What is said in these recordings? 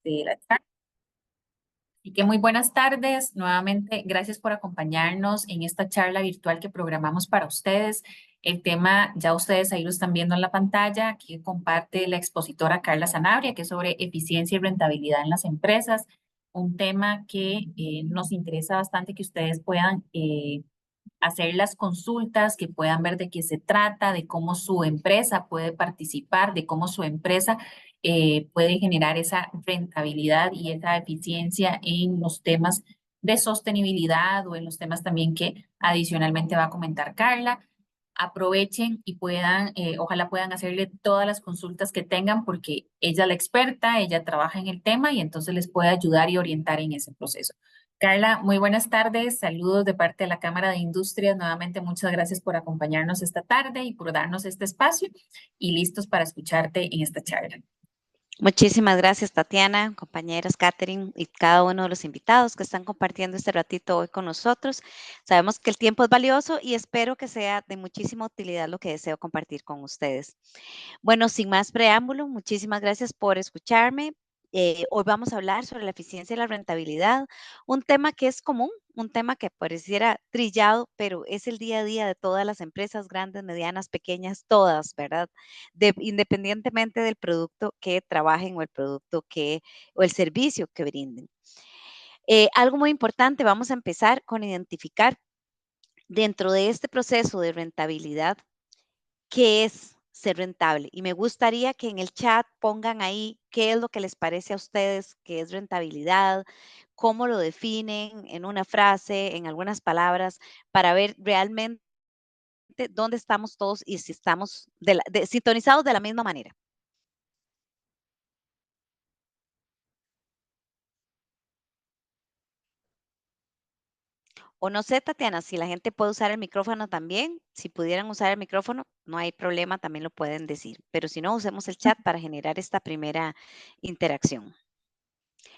de la charla. Así que muy buenas tardes. Nuevamente, gracias por acompañarnos en esta charla virtual que programamos para ustedes. El tema, ya ustedes ahí lo están viendo en la pantalla, que comparte la expositora Carla Sanabria, que es sobre eficiencia y rentabilidad en las empresas. Un tema que nos interesa bastante que ustedes puedan hacer las consultas, que puedan ver de qué se trata, de cómo su empresa puede participar, de cómo su empresa puede generar esa rentabilidad y esa eficiencia en los temas de sostenibilidad o en los temas también que adicionalmente va a comentar Carla. Aprovechen y puedan, ojalá puedan hacerle todas las consultas que tengan porque ella es la experta, ella trabaja en el tema y entonces les puede ayudar y orientar en ese proceso. Carla, muy buenas tardes. Saludos de parte de la Cámara de Industrias. Nuevamente, muchas gracias por acompañarnos esta tarde y por darnos este espacio y listos para escucharte en esta charla. Muchísimas gracias, Tatiana, compañeras, Catherine y cada uno de los invitados que están compartiendo este ratito hoy con nosotros. Sabemos que el tiempo es valioso y espero que sea de muchísima utilidad lo que deseo compartir con ustedes. Bueno, sin más preámbulo, muchísimas gracias por escucharme. Hoy vamos a hablar sobre la eficiencia y la rentabilidad, un tema que es común, un tema que pareciera trillado, pero es el día a día de todas las empresas, grandes, medianas, pequeñas, todas, ¿verdad? Independientemente del producto que trabajen o el producto o el servicio que brinden. Algo muy importante, vamos a empezar con identificar dentro de este proceso de rentabilidad qué es ser rentable. Y me gustaría que en el chat pongan ahí qué es lo que les parece a ustedes que es rentabilidad, cómo lo definen en una frase, en algunas palabras, para ver realmente dónde estamos todos y si estamos sintonizados de la misma manera. O no sé, Tatiana, si la gente puede usar el micrófono también. Si pudieran usar el micrófono, no hay problema, también lo pueden decir. Pero si no, usemos el chat para generar esta primera interacción.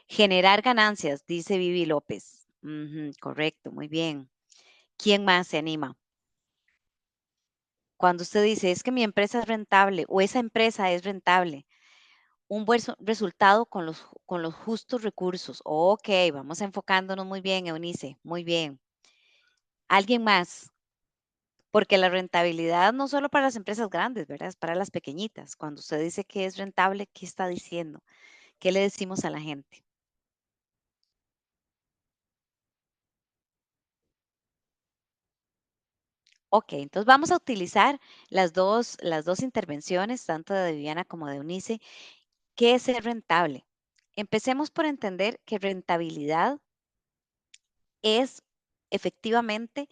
Generar ganancias, dice Vivi López. Ujú, correcto, muy bien. ¿Quién más se anima? Cuando usted dice, es que mi empresa es rentable o esa empresa es rentable, un buen resultado con los justos recursos. Ok, vamos enfocándonos muy bien, Eunice, muy bien. ¿Alguien más? Porque la rentabilidad no solo para las empresas grandes, ¿verdad? Es para las pequeñitas. Cuando usted dice que es rentable, ¿qué está diciendo? ¿Qué le decimos a la gente? Ok, entonces vamos a utilizar las dos intervenciones, tanto de Viviana como de Eunice. ¿Qué es ser rentable? Empecemos por entender que rentabilidad es efectivamente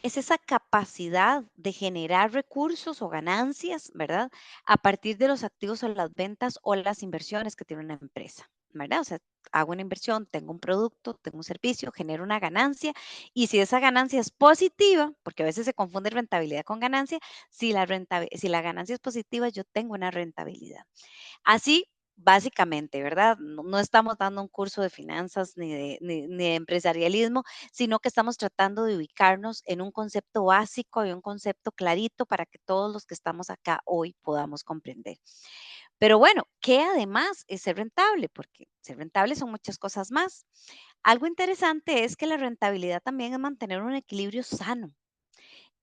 es esa capacidad de generar recursos o ganancias, ¿verdad? A partir de los activos o las ventas o las inversiones que tiene una empresa, ¿verdad? O sea, hago una inversión, tengo un producto, tengo un servicio, genero una ganancia y si esa ganancia es positiva, porque a veces se confunde rentabilidad con ganancia, si la ganancia es positiva, yo tengo una rentabilidad. Así, básicamente, ¿verdad? No estamos dando un curso de finanzas ni de empresarialismo, sino que estamos tratando de ubicarnos en un concepto básico y un concepto clarito para que todos los que estamos acá hoy podamos comprender. Pero bueno, ¿qué además es ser rentable? Porque ser rentable son muchas cosas más. Algo interesante es que la rentabilidad también es mantener un equilibrio sano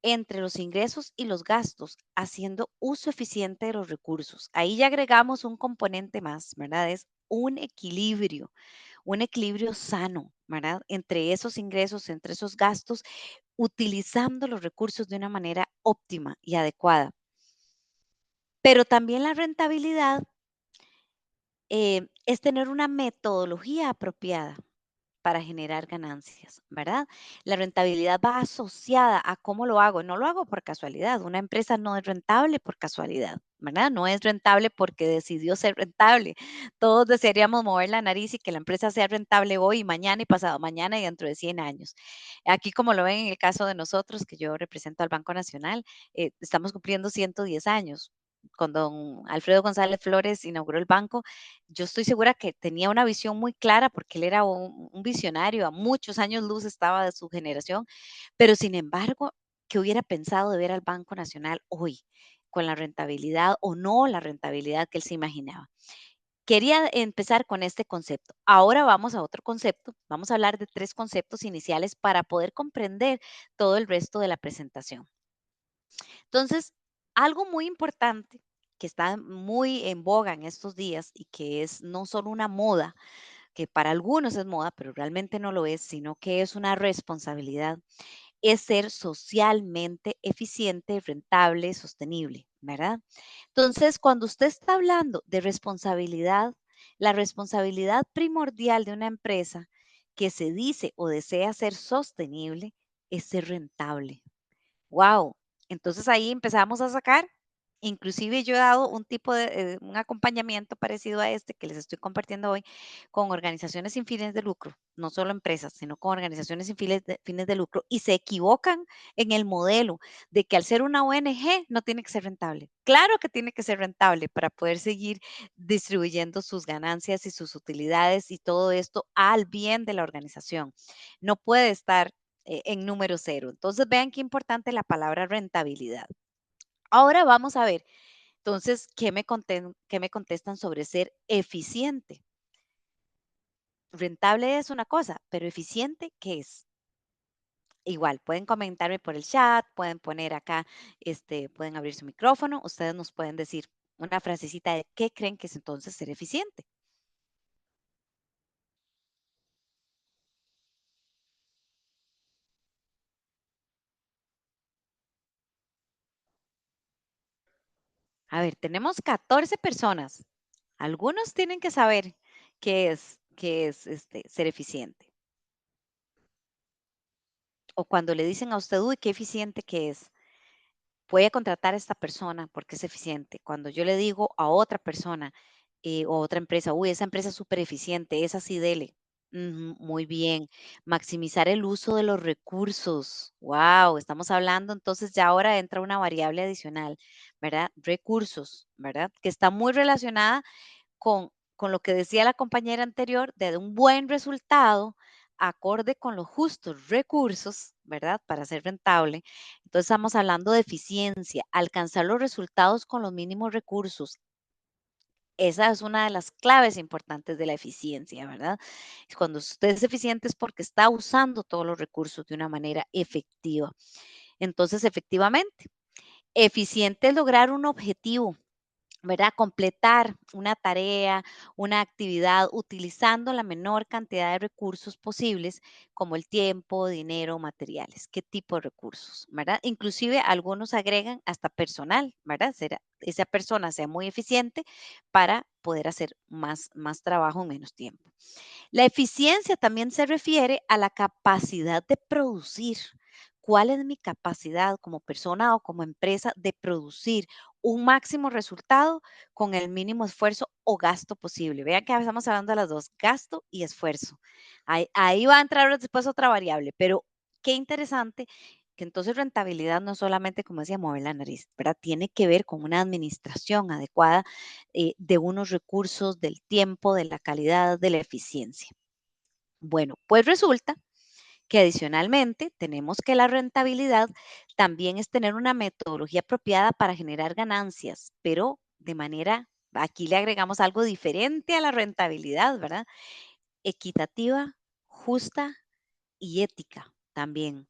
entre los ingresos y los gastos, haciendo uso eficiente de los recursos. Ahí ya agregamos un componente más, ¿verdad? Es un equilibrio sano, ¿verdad? Entre esos ingresos, entre esos gastos, utilizando los recursos de una manera óptima y adecuada. Pero también la rentabilidad es tener una metodología apropiada para generar ganancias, ¿verdad? La rentabilidad va asociada a cómo lo hago. No lo hago por casualidad. Una empresa no es rentable por casualidad, ¿verdad? No es rentable porque decidió ser rentable. Todos desearíamos mover la nariz y que la empresa sea rentable hoy, mañana y pasado mañana y dentro de 100 años. Aquí, como lo ven en el caso de nosotros, que yo represento al Banco Nacional, estamos cumpliendo 110 años. Cuando don Alfredo González Flores inauguró el banco, yo estoy segura que tenía una visión muy clara porque él era un visionario, a muchos años luz estaba de su generación, pero sin embargo, ¿qué hubiera pensado de ver al Banco Nacional hoy con la rentabilidad o no la rentabilidad que él se imaginaba? Quería empezar con este concepto. Ahora vamos a otro concepto. Vamos a hablar de 3 conceptos iniciales para poder comprender todo el resto de la presentación. Entonces, algo muy importante que está muy en boga en estos días y que es no solo una moda, que para algunos es moda, pero realmente no lo es, sino que es una responsabilidad, es ser socialmente eficiente, rentable, sostenible, ¿verdad? Entonces, cuando usted está hablando de responsabilidad, la responsabilidad primordial de una empresa que se dice o desea ser sostenible es ser rentable. Wow. Entonces ahí empezamos a sacar, inclusive yo he dado un tipo de, un acompañamiento parecido a este que les estoy compartiendo hoy con organizaciones sin fines de lucro, no solo empresas, sino con organizaciones sin fines de lucro y se equivocan en el modelo de que al ser una ONG no tiene que ser rentable. Claro que tiene que ser rentable para poder seguir distribuyendo sus ganancias y sus utilidades y todo esto al bien de la organización. No puede estar en número cero. Entonces, vean qué importante la palabra rentabilidad. Ahora vamos a ver, entonces, qué me contestan sobre ser eficiente? Rentable es una cosa, pero eficiente, ¿qué es? Igual, pueden comentarme por el chat, pueden poner acá, pueden abrir su micrófono, ustedes nos pueden decir una frasecita de qué creen que es entonces ser eficiente. A ver, tenemos 14 personas. Algunos tienen que saber qué es ser eficiente. O cuando le dicen a usted, uy, qué eficiente que es, voy a contratar a esta persona porque es eficiente. Cuando yo le digo a otra persona o otra empresa, uy, esa empresa es súper eficiente, es así, dele. Ujú, muy bien. Maximizar el uso de los recursos. Wow, estamos hablando entonces ya ahora entra una variable adicional, ¿verdad? Recursos, ¿verdad? Que está muy relacionada con lo que decía la compañera anterior, de un buen resultado acorde con los justos recursos, ¿verdad? Para ser rentable. Entonces estamos hablando de eficiencia, alcanzar los resultados con los mínimos recursos. Esa es una de las claves importantes de la eficiencia, ¿verdad? Cuando usted es eficiente es porque está usando todos los recursos de una manera efectiva. Entonces, efectivamente, eficiente es lograr un objetivo, ¿verdad? Completar una tarea, una actividad utilizando la menor cantidad de recursos posibles, como el tiempo, dinero, materiales. ¿Qué tipo de recursos, verdad? Inclusive algunos agregan hasta personal, ¿verdad? Esa persona sea muy eficiente para poder hacer más trabajo en menos tiempo. La eficiencia también se refiere a la capacidad de producir. ¿Cuál es mi capacidad como persona o como empresa de producir un máximo resultado con el mínimo esfuerzo o gasto posible? Vean que estamos hablando de las dos, gasto y esfuerzo. Ahí va a entrar después otra variable, pero qué interesante que entonces rentabilidad no solamente, como decía, mover la nariz, ¿verdad? Tiene que ver con una administración adecuada de unos recursos, del tiempo, de la calidad, de la eficiencia. Bueno, pues resulta que adicionalmente tenemos que la rentabilidad también es tener una metodología apropiada para generar ganancias, pero de manera, aquí le agregamos algo diferente a la rentabilidad, ¿verdad? Equitativa, justa y ética también.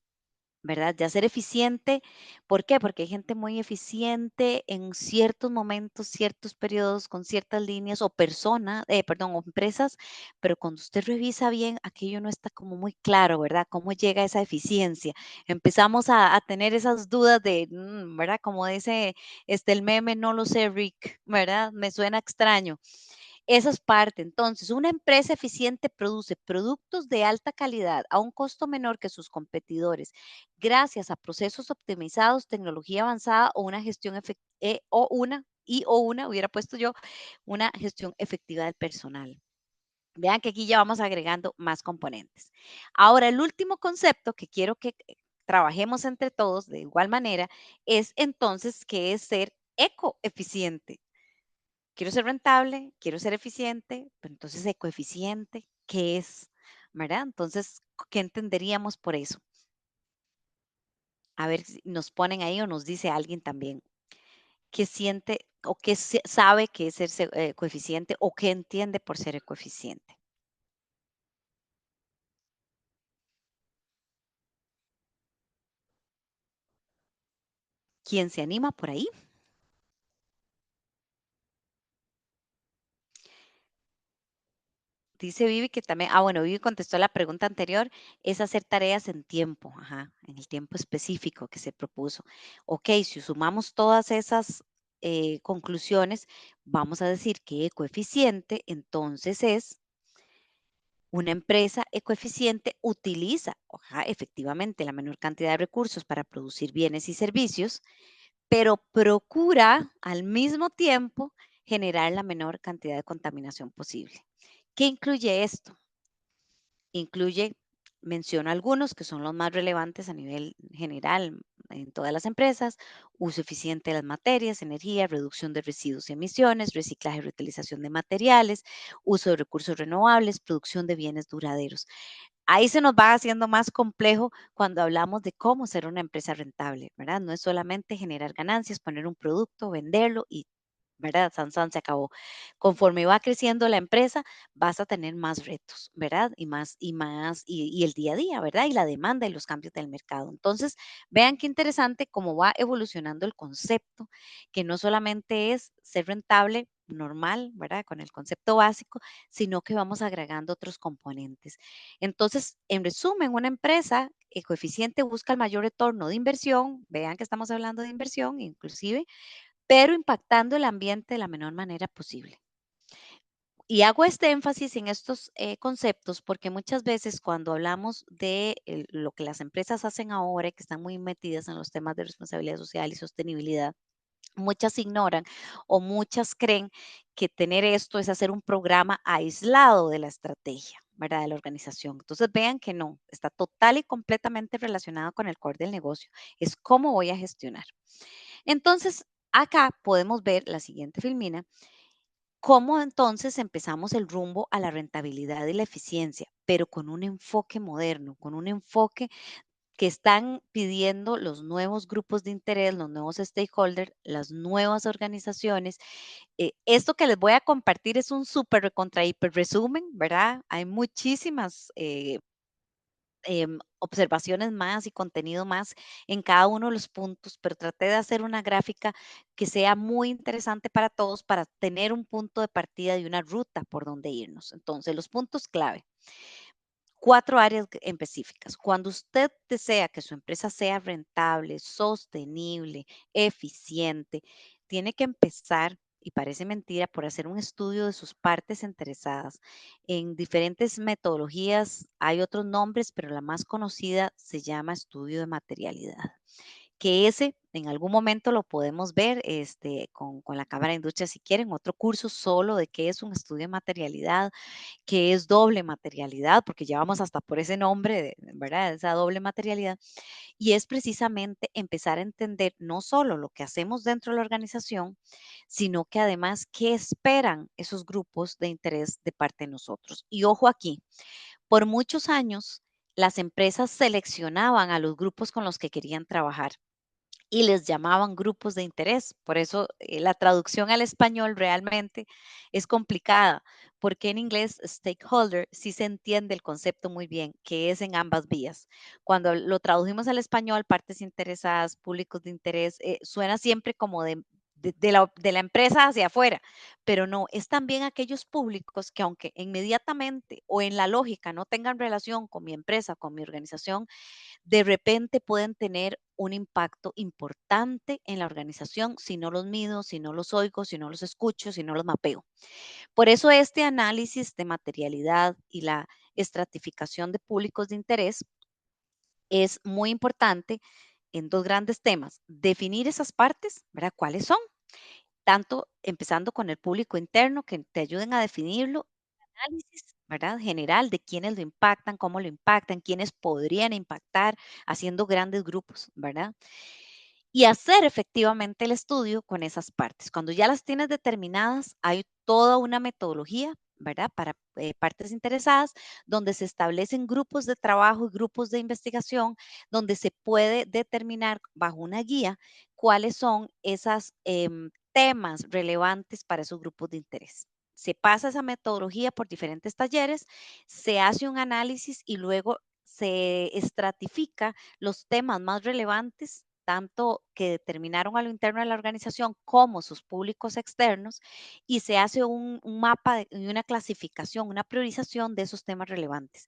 ¿Verdad? Ya ser eficiente, ¿por qué? Porque hay gente muy eficiente en ciertos momentos, ciertos periodos, con ciertas líneas o personas, perdón, o empresas, pero cuando usted revisa bien, aquello no está como muy claro, ¿verdad? ¿Cómo llega esa eficiencia? Empezamos a tener esas dudas de, ¿verdad? Como dice el meme, no lo sé, Rick, ¿verdad? Me suena extraño. Esa es parte. Entonces, una empresa eficiente produce productos de alta calidad a un costo menor que sus competidores, gracias a procesos optimizados, tecnología avanzada o una gestión hubiera puesto yo, una gestión efectiva del personal. Vean que aquí ya vamos agregando más componentes. Ahora, el último concepto que quiero que trabajemos entre todos de igual manera es entonces que es ser ecoeficiente. Quiero ser rentable, quiero ser eficiente, pero entonces ecoeficiente, ¿qué es? ¿Verdad? Entonces, ¿qué entenderíamos por eso? A ver si nos ponen ahí o nos dice alguien también. qué siente o qué sabe que es ser coeficiente o qué entiende por ser coeficiente. ¿Quién se anima por ahí? Dice Vivi que también, bueno, Vivi contestó la pregunta anterior, es hacer tareas en tiempo, ajá, en el tiempo específico que se propuso. Ok, si sumamos todas esas conclusiones, vamos a decir que ecoeficiente entonces es una empresa ecoeficiente utiliza, ajá, efectivamente, la menor cantidad de recursos para producir bienes y servicios, pero procura al mismo tiempo generar la menor cantidad de contaminación posible. ¿Qué incluye esto? Incluye, menciono algunos que son los más relevantes a nivel general en todas las empresas: uso eficiente de las materias, energía, reducción de residuos y emisiones, reciclaje y reutilización de materiales, uso de recursos renovables, producción de bienes duraderos. Ahí se nos va haciendo más complejo cuando hablamos de cómo ser una empresa rentable, ¿verdad? No es solamente generar ganancias, poner un producto, venderlo y, ¿verdad? San, san, se acabó. Conforme va creciendo la empresa, vas a tener más retos, ¿verdad? Y el día a día, ¿verdad? Y la demanda y los cambios del mercado. Entonces, vean qué interesante cómo va evolucionando el concepto, que no solamente es ser rentable normal, ¿verdad? Con el concepto básico, sino que vamos agregando otros componentes. Entonces, en resumen, una empresa coeficiente busca el mayor retorno de inversión, vean que estamos hablando de inversión inclusive, pero impactando el ambiente de la menor manera posible. Y hago este énfasis en estos conceptos porque muchas veces cuando hablamos de lo que las empresas hacen ahora y que están muy metidas en los temas de responsabilidad social y sostenibilidad, muchas ignoran o muchas creen que tener esto es hacer un programa aislado de la estrategia, ¿verdad? De la organización. Entonces vean que no, está total y completamente relacionado con el core del negocio. Es cómo voy a gestionar. Entonces, acá podemos ver la siguiente filmina, cómo entonces empezamos el rumbo a la rentabilidad y la eficiencia, pero con un enfoque moderno, con un enfoque que están pidiendo los nuevos grupos de interés, los nuevos stakeholders, las nuevas organizaciones. Esto que les voy a compartir es un súper recontra hiper resumen, ¿verdad? Hay muchísimas observaciones más y contenido más en cada uno de los puntos, pero traté de hacer una gráfica que sea muy interesante para todos para tener un punto de partida y una ruta por donde irnos. Entonces, los puntos clave. Cuatro áreas específicas. Cuando usted desea que su empresa sea rentable, sostenible, eficiente, tiene que empezar, y parece mentira, por hacer un estudio de sus partes interesadas. En diferentes metodologías hay otros nombres, pero la más conocida se llama estudio de materialidad, que ese en algún momento lo podemos ver con la Cámara de Industria si quieren, otro curso solo de qué es un estudio de materialidad, que es doble materialidad, porque ya vamos hasta por ese nombre, ¿verdad? Esa doble materialidad. Y es precisamente empezar a entender no solo lo que hacemos dentro de la organización, sino que además qué esperan esos grupos de interés de parte de nosotros. Y ojo aquí, por muchos años las empresas seleccionaban a los grupos con los que querían trabajar y les llamaban grupos de interés. Por eso la traducción al español realmente es complicada, porque en inglés stakeholder sí se entiende el concepto muy bien, que es en ambas vías. Cuando lo tradujimos al español, partes interesadas, públicos de interés, suena siempre como de la empresa hacia afuera, pero no, es también aquellos públicos que aunque inmediatamente o en la lógica no tengan relación con mi empresa, con mi organización, de repente pueden tener un impacto importante en la organización si no los mido, si no los oigo, si no los escucho, si no los mapeo. Por eso este análisis de materialidad y la estratificación de públicos de interés es muy importante en dos grandes temas. Definir esas partes, ¿verdad? ¿Cuáles son? Tanto empezando con el público interno, que te ayuden a definirlo, análisis, ¿verdad? General de quiénes lo impactan, cómo lo impactan, quiénes podrían impactar, haciendo grandes grupos, ¿verdad? Y hacer efectivamente el estudio con esas partes. Cuando ya las tienes determinadas, hay toda una metodología, ¿verdad? Para partes interesadas, donde se establecen grupos de trabajo y grupos de investigación, donde se puede determinar bajo una guía cuáles son esos temas relevantes para esos grupos de interés. Se pasa esa metodología por diferentes talleres, se hace un análisis y luego se estratifica los temas más relevantes, tanto que determinaron a lo interno de la organización como sus públicos externos, y se hace un mapa y una clasificación, una priorización de esos temas relevantes.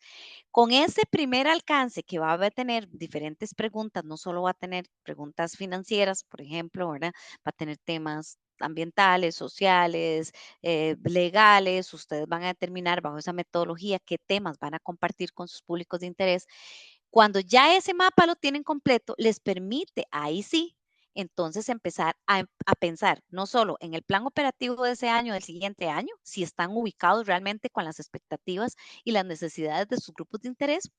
Con ese primer alcance que va a tener diferentes preguntas, no solo va a tener preguntas financieras, por ejemplo, ¿verdad? Va a tener temas ambientales, sociales, legales. Ustedes van a determinar bajo esa metodología qué temas van a compartir con sus públicos de interés. Cuando ya ese mapa lo tienen completo, les permite, ahí sí, entonces empezar a pensar no solo en el plan operativo de ese año, del siguiente año, si están ubicados realmente con las expectativas y las necesidades de sus grupos de interés,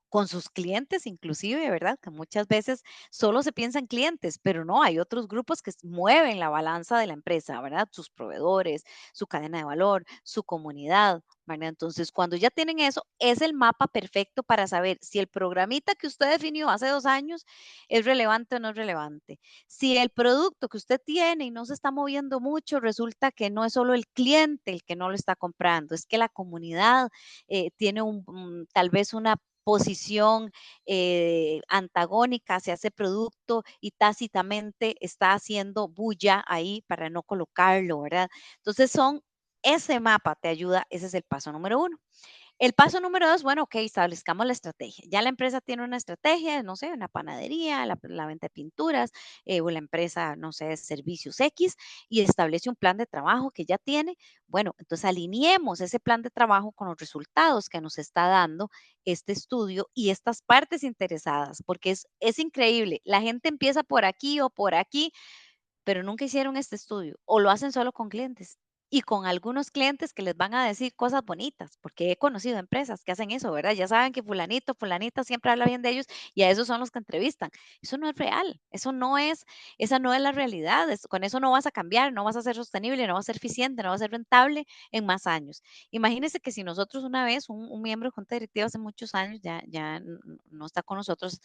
con sus clientes inclusive, ¿verdad? Que muchas veces solo se piensa en clientes, pero no, hay otros grupos que mueven la balanza de la empresa, ¿verdad? Sus proveedores, su cadena de valor, su comunidad, ¿verdad? Entonces, cuando ya tienen eso, es el mapa perfecto para saber si el programita que usted definió hace 2 años es relevante o no es relevante. Si el producto que usted tiene y no se está moviendo mucho, resulta que no es solo el cliente el que no lo está comprando, es que la comunidad tiene tal vez una posición antagónica hacia ese producto y tácitamente está haciendo bulla ahí para no colocarlo, ¿verdad? Entonces ese mapa te ayuda, ese es el paso número uno. El paso número dos, bueno, ok, establezcamos la estrategia. Ya la empresa tiene una estrategia, no sé, una panadería, la venta de pinturas, o la empresa, no sé, servicios X, y establece un plan de trabajo que ya tiene. Bueno, entonces alineemos ese plan de trabajo con los resultados que nos está dando este estudio y estas partes interesadas, porque es increíble. La gente empieza por aquí o por aquí, pero nunca hicieron este estudio o lo hacen solo con clientes y con algunos clientes que les van a decir cosas bonitas, porque he conocido empresas que hacen eso, ¿verdad? Ya saben que fulanito, fulanita siempre habla bien de ellos y a esos son los que entrevistan. Eso no es real, esa no es la realidad, con eso no vas a cambiar, no vas a ser sostenible, no vas a ser eficiente, no vas a ser rentable en más años. Imagínense que si nosotros una vez, un miembro de junta directiva hace muchos años, ya no está con nosotros,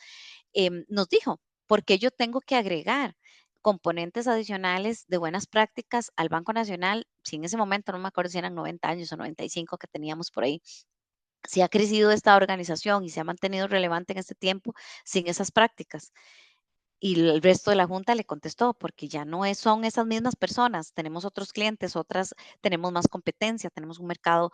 nos dijo, ¿por qué yo tengo que agregar componentes adicionales de buenas prácticas al Banco Nacional? Si en ese momento no me acuerdo si eran 90 años o 95 que teníamos por ahí, si ha crecido esta organización y se ha mantenido relevante en este tiempo sin esas prácticas. Y el resto de la junta le contestó, porque ya no son esas mismas personas, tenemos otros clientes, tenemos más competencia, tenemos un mercado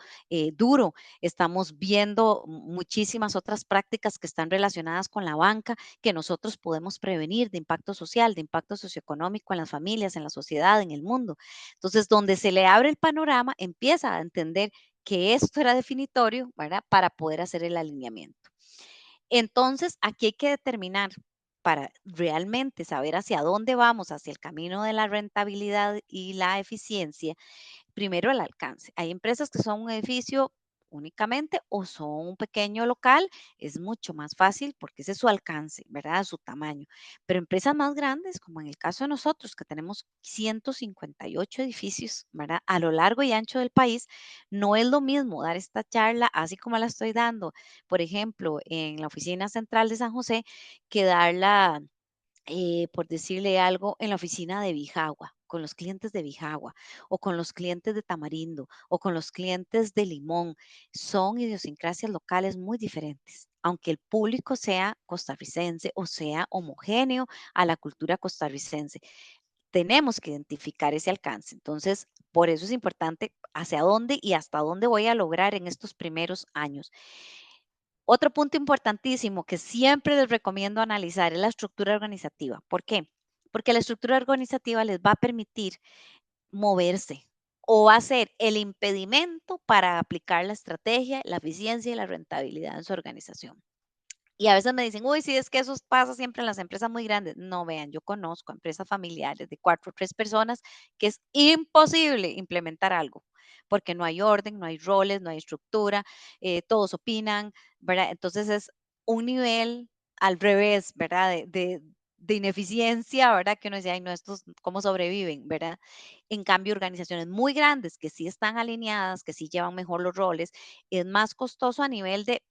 duro, estamos viendo muchísimas otras prácticas que están relacionadas con la banca que nosotros podemos prevenir de impacto social, de impacto socioeconómico en las familias, en la sociedad, en el mundo. Entonces, donde se le abre el panorama, empieza a entender que esto era definitorio, ¿verdad? Para poder hacer el alineamiento. Entonces, aquí hay que determinar para realmente saber hacia dónde vamos, hacia el camino de la rentabilidad y la eficiencia, primero el alcance. Hay empresas que son un edificio únicamente o son un pequeño local, es mucho más fácil porque ese es su alcance, ¿verdad? Su tamaño. Pero empresas más grandes, como en el caso de nosotros, que tenemos 158 edificios, ¿verdad? A lo largo y ancho del país, no es lo mismo dar esta charla así como la estoy dando, por ejemplo, en la oficina central de San José, que darla por decirle algo, en la oficina de Bijagua, con los clientes de Bijagua, o con los clientes de Tamarindo, o con los clientes de Limón. Son idiosincrasias locales muy diferentes, aunque el público sea costarricense o sea homogéneo a la cultura costarricense. Tenemos que identificar ese alcance. Entonces, por eso es importante hacia dónde y hasta dónde voy a lograr en estos primeros años. Otro punto importantísimo que siempre les recomiendo analizar es la estructura organizativa. ¿Por qué? Porque la estructura organizativa les va a permitir moverse o va a ser el impedimento para aplicar la estrategia, la eficiencia y la rentabilidad en su organización. Y a veces me dicen, uy, sí, es que eso pasa siempre en las empresas muy grandes. No, vean, yo conozco empresas familiares de 4 o 3 personas que es imposible implementar algo, porque no hay orden, no hay roles, no hay estructura, todos opinan, ¿verdad? Entonces es un nivel al revés, ¿verdad? de ineficiencia, ¿verdad? Que uno decía, ay, no, estos, ¿cómo sobreviven, verdad? En cambio, organizaciones muy grandes que sí están alineadas, que sí llevan mejor los roles, es más costoso a nivel de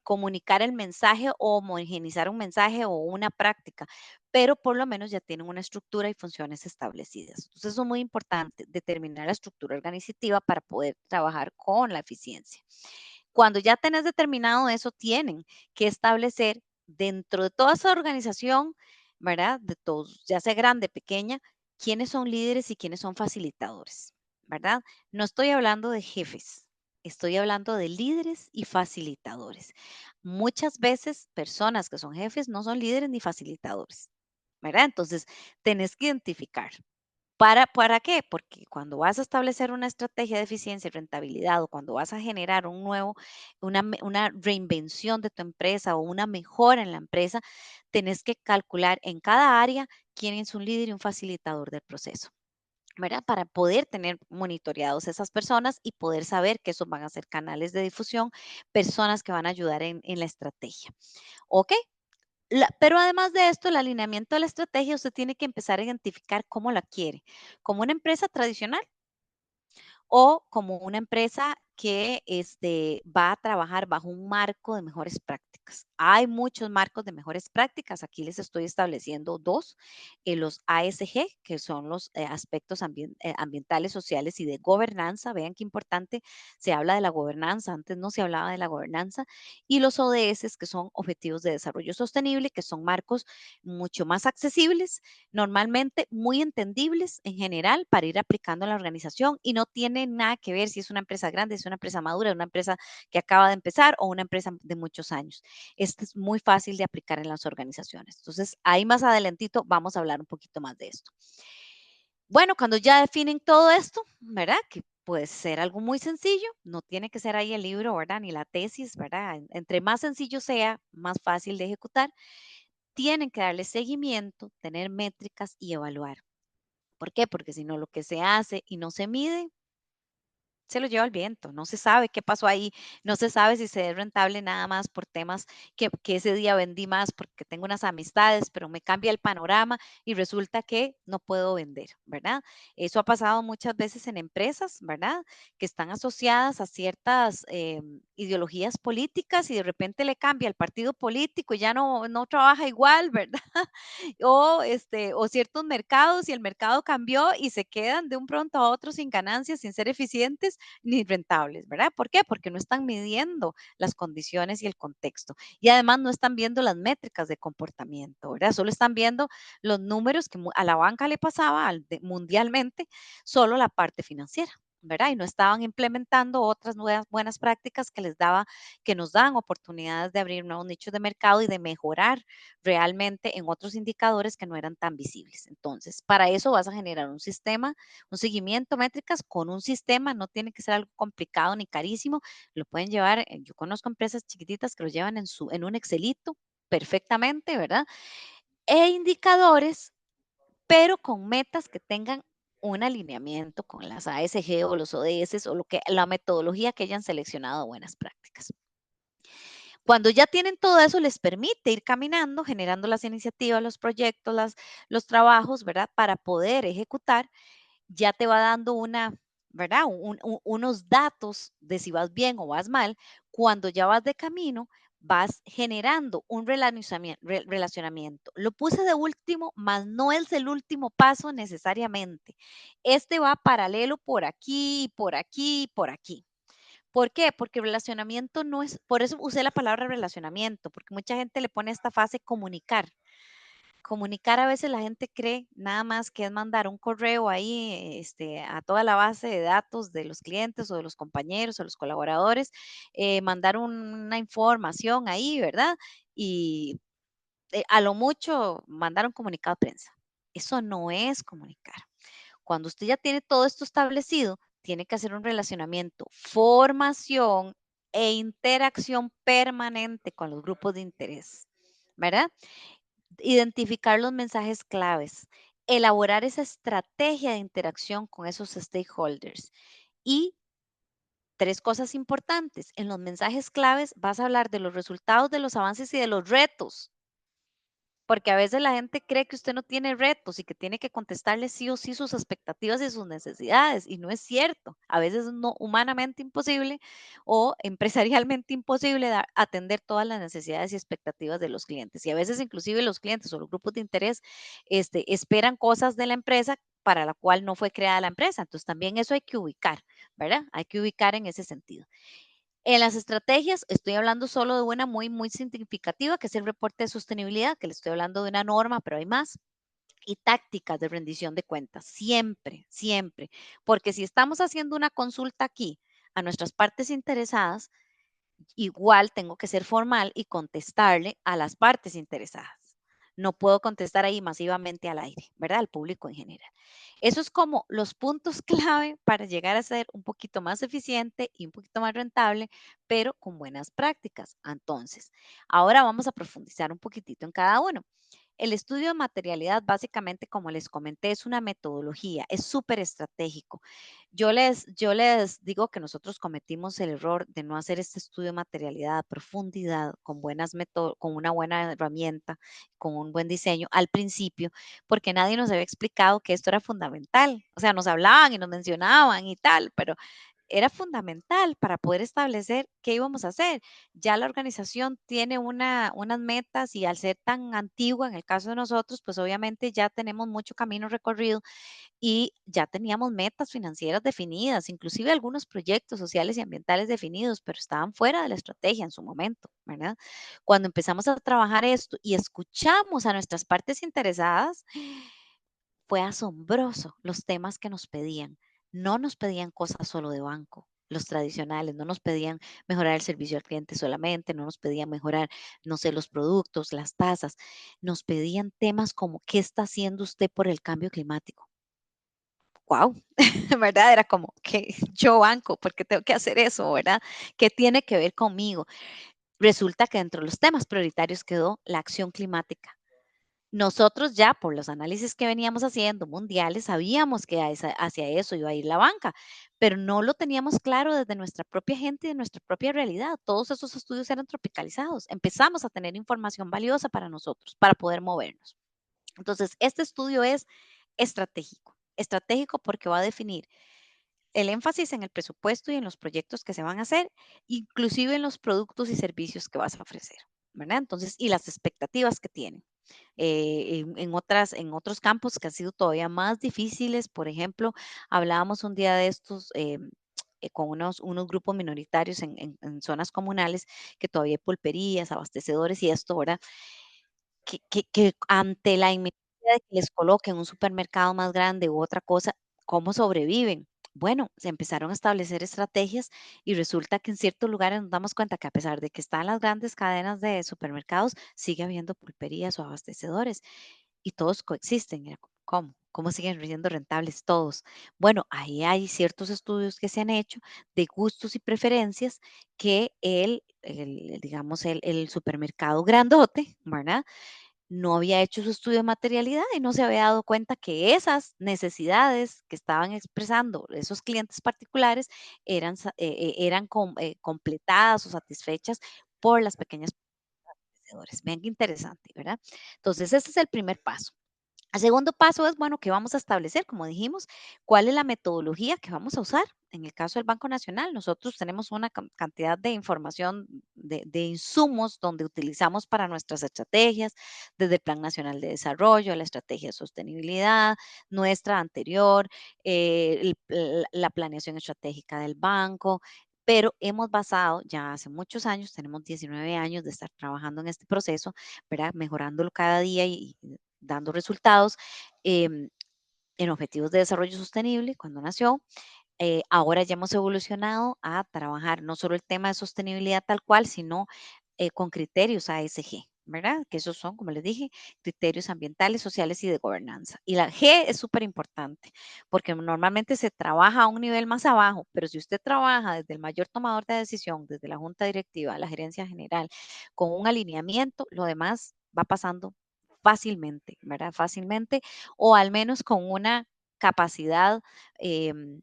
comunicar el mensaje o homogeneizar un mensaje o una práctica, pero por lo menos ya tienen una estructura y funciones establecidas. Entonces, eso es muy importante, determinar la estructura organizativa para poder trabajar con la eficiencia. Cuando ya tenés determinado eso, tienen que establecer dentro de toda esa organización, ¿verdad? De todos, ya sea grande, pequeña, quiénes son líderes y quiénes son facilitadores, ¿verdad? No estoy hablando de jefes, estoy hablando de líderes y facilitadores. Muchas veces personas que son jefes no son líderes ni facilitadores, ¿verdad? Entonces, tenés que identificar. ¿Para qué? Porque cuando vas a establecer una estrategia de eficiencia y rentabilidad o cuando vas a generar una reinvención de tu empresa o una mejora en la empresa, tenés que calcular en cada área quién es un líder y un facilitador del proceso, ¿verdad? Para poder tener monitoreados esas personas y poder saber que esos van a ser canales de difusión, personas que van a ayudar en la estrategia. ¿Ok? Pero además de esto, el alineamiento de la estrategia, usted tiene que empezar a identificar cómo la quiere, como una empresa tradicional o como una empresa que va a trabajar bajo un marco de mejores prácticas. Hay muchos marcos de mejores prácticas. Aquí les estoy estableciendo dos, los ASG, que son los aspectos ambientales, sociales y de gobernanza. Vean qué importante se habla de la gobernanza. Antes no se hablaba de la gobernanza. Y los ODS, que son Objetivos de Desarrollo Sostenible, que son marcos mucho más accesibles, normalmente muy entendibles en general para ir aplicando en la organización y no tiene nada que ver si es una empresa grande, si es una empresa madura, una empresa que acaba de empezar o una empresa de muchos años. Esto es muy fácil de aplicar en las organizaciones. Entonces, ahí más adelantito vamos a hablar un poquito más de esto. Bueno, cuando ya definen todo esto, ¿verdad? Que puede ser algo muy sencillo, no tiene que ser ahí el libro, ¿verdad? Ni la tesis, ¿verdad? Entre más sencillo sea, más fácil de ejecutar. Tienen que darle seguimiento, tener métricas y evaluar. ¿Por qué? Porque si no, lo que se hace y no se mide, se lo lleva el viento. No se sabe qué pasó ahí, no se sabe si se es rentable nada más por temas que ese día vendí más porque tengo unas amistades, pero me cambia el panorama y resulta que no puedo vender, ¿verdad? Eso ha pasado muchas veces en empresas, ¿verdad? Que están asociadas a ciertas ideologías políticas y de repente le cambia el partido político y ya no trabaja igual, ¿verdad? O ciertos mercados y el mercado cambió y se quedan de un pronto a otro sin ganancias, sin ser eficientes ni rentables, ¿verdad? ¿Por qué? Porque no están midiendo las condiciones y el contexto. Y además no están viendo las métricas de comportamiento, ¿verdad? Solo están viendo los números que a la banca le pasaba mundialmente, solo la parte financiera. ¿Verdad? Y no estaban implementando otras nuevas buenas prácticas que nos dan oportunidades de abrir nuevos nichos de mercado y de mejorar realmente en otros indicadores que no eran tan visibles. Entonces, para eso vas a generar un sistema, un seguimiento, métricas con un sistema, no tiene que ser algo complicado ni carísimo, lo pueden llevar, yo conozco empresas chiquititas que lo llevan en un Excelito perfectamente, ¿verdad? E indicadores, pero con metas que tengan un alineamiento con las ASG o los ODS o la metodología que hayan seleccionado buenas prácticas. Cuando ya tienen todo eso, les permite ir caminando, generando las iniciativas, los proyectos, los trabajos, ¿verdad? Para poder ejecutar, ya te va dando ¿verdad? Unos datos de si vas bien o vas mal. Cuando ya vas de camino, vas generando un relacionamiento. Lo puse de último, mas no es el último paso necesariamente. Este va paralelo por aquí, por aquí, por aquí. ¿Por qué? Porque relacionamiento no es, por eso usé la palabra relacionamiento, porque mucha gente le pone esta fase comunicar. Comunicar a veces la gente cree nada más que es mandar un correo ahí a toda la base de datos de los clientes o de los compañeros o los colaboradores, mandar una información ahí, ¿verdad? Y a lo mucho mandar un comunicado de prensa. Eso no es comunicar. Cuando usted ya tiene todo esto establecido, tiene que hacer un relacionamiento, formación e interacción permanente con los grupos de interés, ¿verdad? Identificar los mensajes claves, elaborar esa estrategia de interacción con esos stakeholders. Y tres cosas importantes, en los mensajes claves vas a hablar de los resultados, de los avances y de los retos. porque a veces la gente cree que usted no tiene retos y que tiene que contestarle sí o sí sus expectativas y sus necesidades, y no es cierto. A veces es no, humanamente imposible o empresarialmente imposible atender todas las necesidades y expectativas de los clientes. Y a veces inclusive los clientes o los grupos de interés esperan cosas de la empresa para la cual no fue creada la empresa. Entonces también eso hay que ubicar, ¿verdad? Hay que ubicar en ese sentido. En las estrategias estoy hablando solo de una muy, muy significativa, que es el reporte de sostenibilidad, que le estoy hablando de una norma, pero hay más. Y tácticas de rendición de cuentas, siempre, siempre. Porque si estamos haciendo una consulta aquí a nuestras partes interesadas, igual tengo que ser formal y contestarle a las partes interesadas. No puedo contestar ahí masivamente al aire, ¿verdad? Al público en general. Eso es como los puntos clave para llegar a ser un poquito más eficiente y un poquito más rentable, pero con buenas prácticas. Entonces, ahora vamos a profundizar un poquitito en cada uno. El estudio de materialidad, básicamente, como les comenté, es una metodología, es súper estratégico. Yo les digo que nosotros cometimos el error de no hacer este estudio de materialidad a profundidad, con con una buena herramienta, con un buen diseño al principio, porque nadie nos había explicado que esto era fundamental. O sea, nos hablaban y nos mencionaban y tal, pero era fundamental para poder establecer qué íbamos a hacer. Ya la organización tiene unas metas y al ser tan antigua, en el caso de nosotros, pues obviamente ya tenemos mucho camino recorrido y ya teníamos metas financieras definidas, inclusive algunos proyectos sociales y ambientales definidos, pero estaban fuera de la estrategia en su momento, ¿verdad? Cuando empezamos a trabajar esto y escuchamos a nuestras partes interesadas, fue asombroso los temas que nos pedían. No nos pedían cosas solo de banco, los tradicionales, no nos pedían mejorar el servicio al cliente solamente, no nos pedían mejorar, no sé, los productos, las tasas, nos pedían temas como ¿qué está haciendo usted por el cambio climático? Wow, ¿verdad? Era como que yo banco, porque tengo que hacer eso, ¿verdad? ¿Qué tiene que ver conmigo? Resulta que dentro de los temas prioritarios quedó la acción climática. Nosotros ya por los análisis que veníamos haciendo mundiales sabíamos que hacia eso iba a ir la banca, pero no lo teníamos claro desde nuestra propia gente y de nuestra propia realidad. Todos esos estudios eran tropicalizados. Empezamos a tener información valiosa para nosotros, para poder movernos. Entonces, este estudio es estratégico. Estratégico porque va a definir el énfasis en el presupuesto y en los proyectos que se van a hacer, inclusive en los productos y servicios que vas a ofrecer, ¿verdad? Entonces, y las expectativas que tienen en otros campos que han sido todavía más difíciles. Por ejemplo, hablábamos un día de estos con unos grupos minoritarios en zonas comunales que todavía hay pulperías, abastecedores y esto, ¿verdad? Que ante la inminencia de que les coloquen un supermercado más grande u otra cosa, ¿cómo sobreviven? Bueno, se empezaron a establecer estrategias y resulta que en ciertos lugares nos damos cuenta que a pesar de que están las grandes cadenas de supermercados, sigue habiendo pulperías o abastecedores y todos coexisten. Era como, ¿cómo? ¿Cómo siguen siendo rentables todos? Bueno, ahí hay ciertos estudios que se han hecho de gustos y preferencias que digamos, el supermercado grandote, ¿verdad? No había hecho su estudio de materialidad y no se había dado cuenta que esas necesidades que estaban expresando esos clientes particulares eran completadas o satisfechas por las pequeñas vendedores. Vean qué interesante, ¿verdad? Entonces, ese es el primer paso. El segundo paso es, bueno, que vamos a establecer, como dijimos, cuál es la metodología que vamos a usar. En el caso del Banco Nacional, nosotros tenemos una cantidad de información de insumos donde utilizamos para nuestras estrategias, desde el Plan Nacional de Desarrollo, la estrategia de sostenibilidad, nuestra anterior, la planeación estratégica del banco, pero hemos basado ya hace muchos años, tenemos 19 años de estar trabajando en este proceso, ¿verdad? Mejorándolo cada día y dando resultados em, en objetivos de desarrollo sostenible cuando nació. Ahora ya hemos evolucionado a trabajar no solo el tema de sostenibilidad tal cual, sino con criterios ASG, ¿verdad? Que esos son, como les dije, criterios ambientales, sociales y de gobernanza. Y la G es súper importante porque normalmente se trabaja a un nivel más abajo, pero si usted trabaja desde el mayor tomador de decisión, desde la junta directiva, la gerencia general, con un alineamiento, lo demás va pasando fácilmente, ¿verdad? Fácilmente, o al menos con una capacidad em,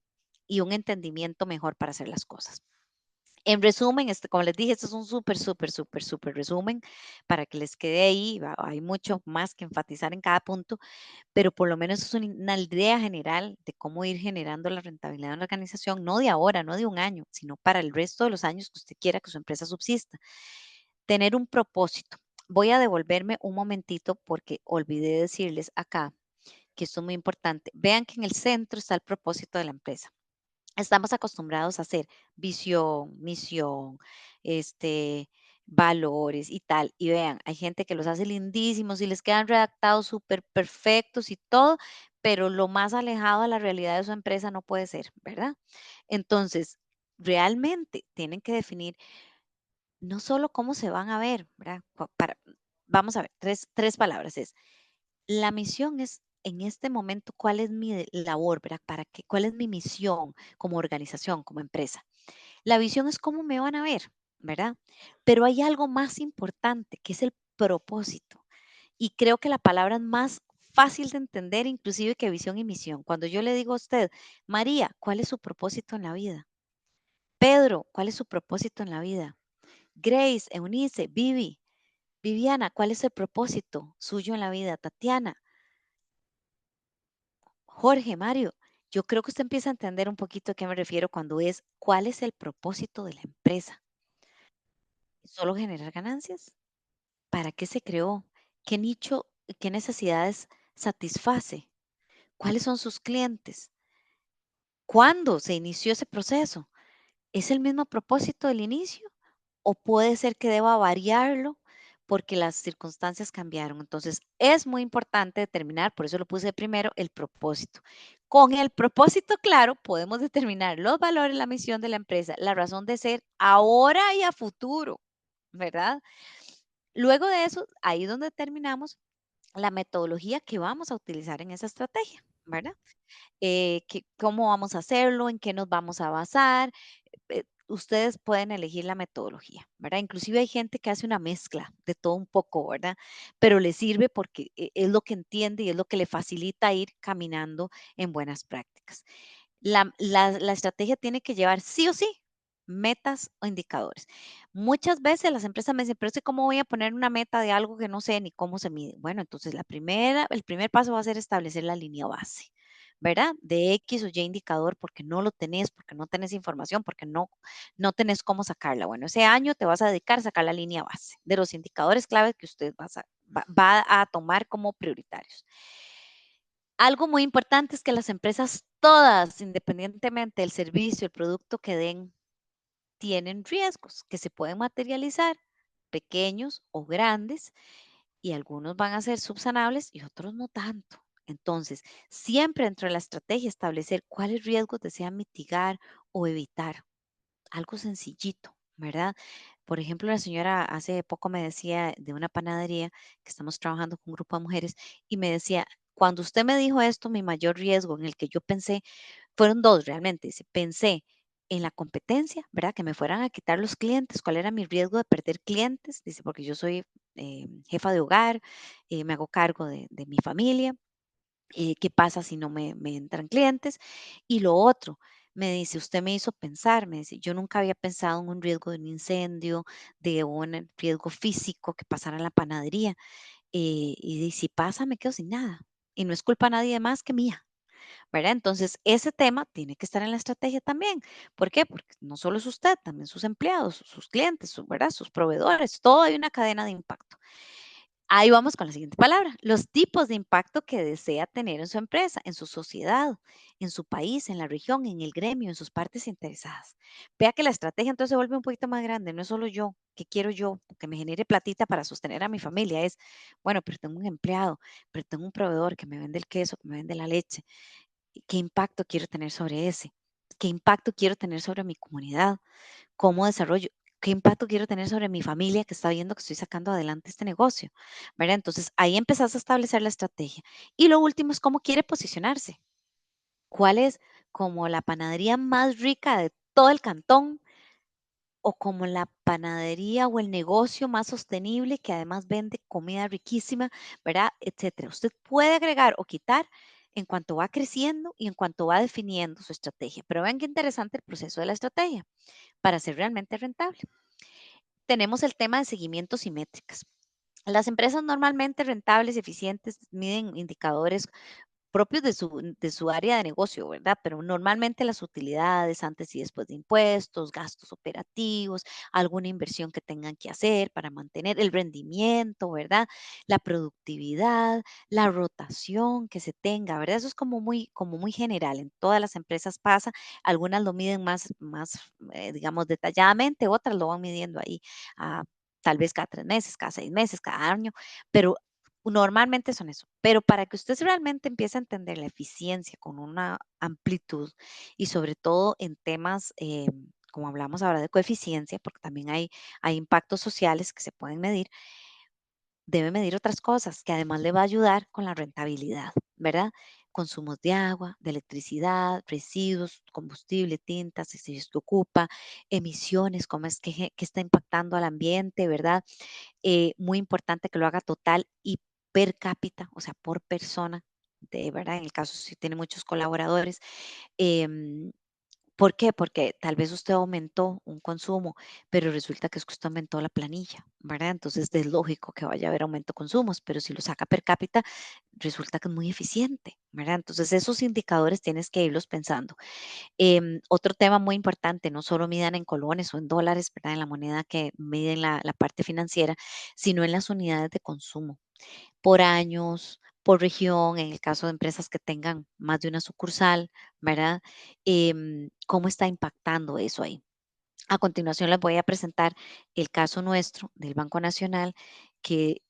y un entendimiento mejor para hacer las cosas. En resumen, como les dije, esto es un súper, súper, súper, súper resumen para que les quede ahí. Hay mucho más que enfatizar en cada punto, pero por lo menos es una idea general de cómo ir generando la rentabilidad de una organización, no de ahora, no de un año, sino para el resto de los años que usted quiera que su empresa subsista. Tener un propósito. Voy a devolverme un momentito porque olvidé decirles acá que esto es muy importante. Vean que en el centro está el propósito de la empresa. Estamos acostumbrados a hacer visión, misión, este, valores y tal. Y vean, hay gente que los hace lindísimos y les quedan redactados súper perfectos y todo, pero lo más alejado a la realidad de su empresa no puede ser, ¿verdad? Entonces, realmente tienen que definir no solo cómo se van a ver, ¿verdad? Vamos a ver, tres palabras es, la misión es en este momento, ¿cuál es mi labor, verdad? ¿Cuál es mi misión como organización, como empresa? La visión es cómo me van a ver, ¿verdad? Pero hay algo más importante, que es el propósito. Y creo que la palabra es más fácil de entender, inclusive que visión y misión. Cuando yo le digo a usted, María, ¿cuál es su propósito en la vida? Pedro, ¿cuál es su propósito en la vida? Grace, Eunice, Viviana, ¿cuál es el propósito suyo en la vida? Tatiana, Jorge, Mario, yo creo que usted empieza a entender un poquito a qué me refiero cuando es cuál es el propósito de la empresa. ¿Solo generar ganancias? ¿Para qué se creó? ¿Qué nicho y qué necesidades satisface? ¿Cuáles son sus clientes? ¿Cuándo se inició ese proceso? ¿Es el mismo propósito del inicio? ¿O puede ser que deba variarlo porque las circunstancias cambiaron? Entonces, es muy importante determinar, por eso lo puse primero, el propósito. Con el propósito claro, podemos determinar los valores, la misión de la empresa, la razón de ser ahora y a futuro, ¿verdad? Luego de eso, ahí es donde determinamos la metodología que vamos a utilizar en esa estrategia, ¿verdad? Cómo vamos a hacerlo, en qué nos vamos a basar. Ustedes pueden elegir la metodología, ¿verdad? Inclusive hay gente que hace una mezcla de todo un poco, ¿verdad? Pero le sirve porque es lo que entiende y es lo que le facilita ir caminando en buenas prácticas. La estrategia tiene que llevar sí o sí metas o indicadores. Muchas veces las empresas me dicen, pero es que ¿cómo voy a poner una meta de algo que no sé ni cómo se mide? Bueno, entonces el primer paso va a ser establecer la línea base, ¿verdad? De X o Y indicador porque no lo tenés, porque no tenés información, porque no tenés cómo sacarla. Bueno, ese año te vas a dedicar a sacar la línea base de los indicadores clave que usted va a tomar como prioritarios. Algo muy importante es que las empresas todas, independientemente del servicio, el producto que den, tienen riesgos que se pueden materializar, pequeños o grandes, y algunos van a ser subsanables y otros no tanto. Entonces, siempre dentro de la estrategia establecer cuáles riesgos desean mitigar o evitar. Algo sencillito, ¿verdad? Por ejemplo, la señora hace poco me decía de una panadería que estamos trabajando con un grupo de mujeres y me decía, cuando usted me dijo esto, mi mayor riesgo en el que yo pensé, fueron dos realmente. Dice, pensé en la competencia, ¿verdad? Que me fueran a quitar los clientes, cuál era mi riesgo de perder clientes. Dice, porque yo soy jefa de hogar, me hago cargo de mi familia. ¿Qué pasa si no me entran clientes? Y lo otro, me dice, usted me hizo pensar, me dice, yo nunca había pensado en un riesgo de un incendio, de un riesgo físico que pasara en la panadería. Y si pasa, me quedo sin nada. Y no es culpa de nadie más que mía. ¿Verdad? Entonces, ese tema tiene que estar en la estrategia también. ¿Por qué? Porque no solo es usted, también sus empleados, sus clientes, ¿verdad? Sus proveedores, todo hay una cadena de impacto. Ahí vamos con la siguiente palabra, los tipos de impacto que desea tener en su empresa, en su sociedad, en su país, en la región, en el gremio, en sus partes interesadas. Vea que la estrategia entonces se vuelve un poquito más grande, no es solo yo, que quiero yo, que me genere platita para sostener a mi familia, es, bueno, pero tengo un empleado, pero tengo un proveedor que me vende el queso, que me vende la leche, ¿qué impacto quiero tener sobre ese? ¿Qué impacto quiero tener sobre mi comunidad? ¿Cómo desarrollo? ¿Qué impacto quiero tener sobre mi familia que está viendo que estoy sacando adelante este negocio? ¿Verdad? Entonces ahí empezás a establecer la estrategia. Y lo último es cómo quiere posicionarse. ¿Cuál es como la panadería más rica de todo el cantón? O como la panadería o el negocio más sostenible que además vende comida riquísima, ¿verdad? Etcétera. Usted puede agregar o quitar en cuanto va creciendo y en cuanto va definiendo su estrategia. Pero vean qué interesante el proceso de la estrategia para ser realmente rentable. Tenemos el tema de seguimientos y métricas. Las empresas normalmente rentables y eficientes miden indicadores propios de su área de negocio, ¿verdad? Pero normalmente las utilidades antes y después de impuestos, gastos operativos, alguna inversión que tengan que hacer para mantener el rendimiento, ¿verdad? La productividad, la rotación que se tenga, ¿verdad? Eso es como muy general. En todas las empresas pasa, algunas lo miden digamos, detalladamente, otras lo van midiendo ahí, ah, tal vez cada 3 meses, cada 6 meses, cada año, pero normalmente son eso, pero para que usted realmente empiece a entender la eficiencia con una amplitud y sobre todo en temas, como hablamos ahora de coeficiencia, porque también hay impactos sociales que se pueden medir, debe medir otras cosas que además le va a ayudar con la rentabilidad, ¿verdad? Consumos de agua, de electricidad, residuos, combustible, tintas, si es que ocupa, emisiones, cómo es que está impactando al ambiente, ¿verdad? Muy importante que lo haga total y per cápita, o sea, por persona, de verdad, en el caso si tiene muchos colaboradores. Em, ¿Por qué? Porque tal vez usted aumentó un consumo, pero resulta que es que usted aumentó la planilla, ¿verdad? Entonces es lógico que vaya a haber aumento de consumos, pero si lo saca per cápita, resulta que es muy eficiente, ¿verdad? Entonces esos indicadores tienes que irlos pensando. Otro tema muy importante, no solo midan en colones o en dólares, ¿verdad? En la moneda que miden la parte financiera, sino en las unidades de consumo por años, por región, en el caso de empresas que tengan más de una sucursal, ¿verdad? ¿Cómo está impactando eso ahí? A continuación les voy a presentar el caso nuestro del Banco Nacional, que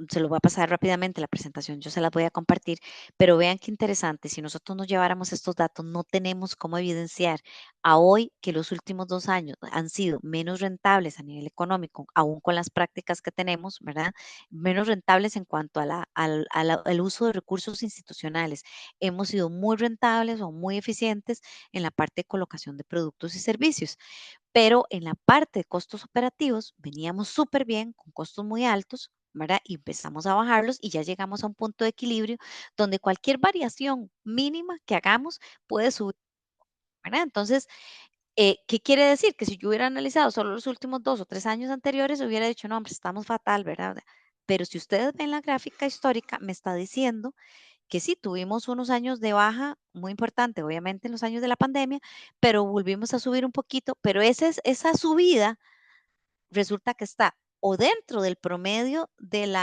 se lo voy a pasar rápidamente la presentación, yo se las voy a compartir, pero vean qué interesante, si nosotros nos lleváramos estos datos, no tenemos cómo evidenciar a hoy que los últimos 2 años han sido menos rentables a nivel económico, aún con las prácticas que tenemos, ¿verdad? Menos rentables en cuanto al uso de recursos institucionales. Hemos sido muy rentables o muy eficientes en la parte de colocación de productos y servicios, pero en la parte de costos operativos veníamos súper bien, con costos muy altos, ¿verdad? Y empezamos a bajarlos y ya llegamos a un punto de equilibrio donde cualquier variación mínima que hagamos puede subir, ¿verdad? Entonces, ¿qué quiere decir? Que si yo hubiera analizado solo los últimos 2 o 3 años anteriores, hubiera dicho, no, hombre, estamos fatal, ¿verdad? Pero si ustedes ven la gráfica histórica, me está diciendo que sí, tuvimos unos años de baja muy importante, obviamente en los años de la pandemia, pero volvimos a subir un poquito, pero esa subida resulta que está o dentro del promedio del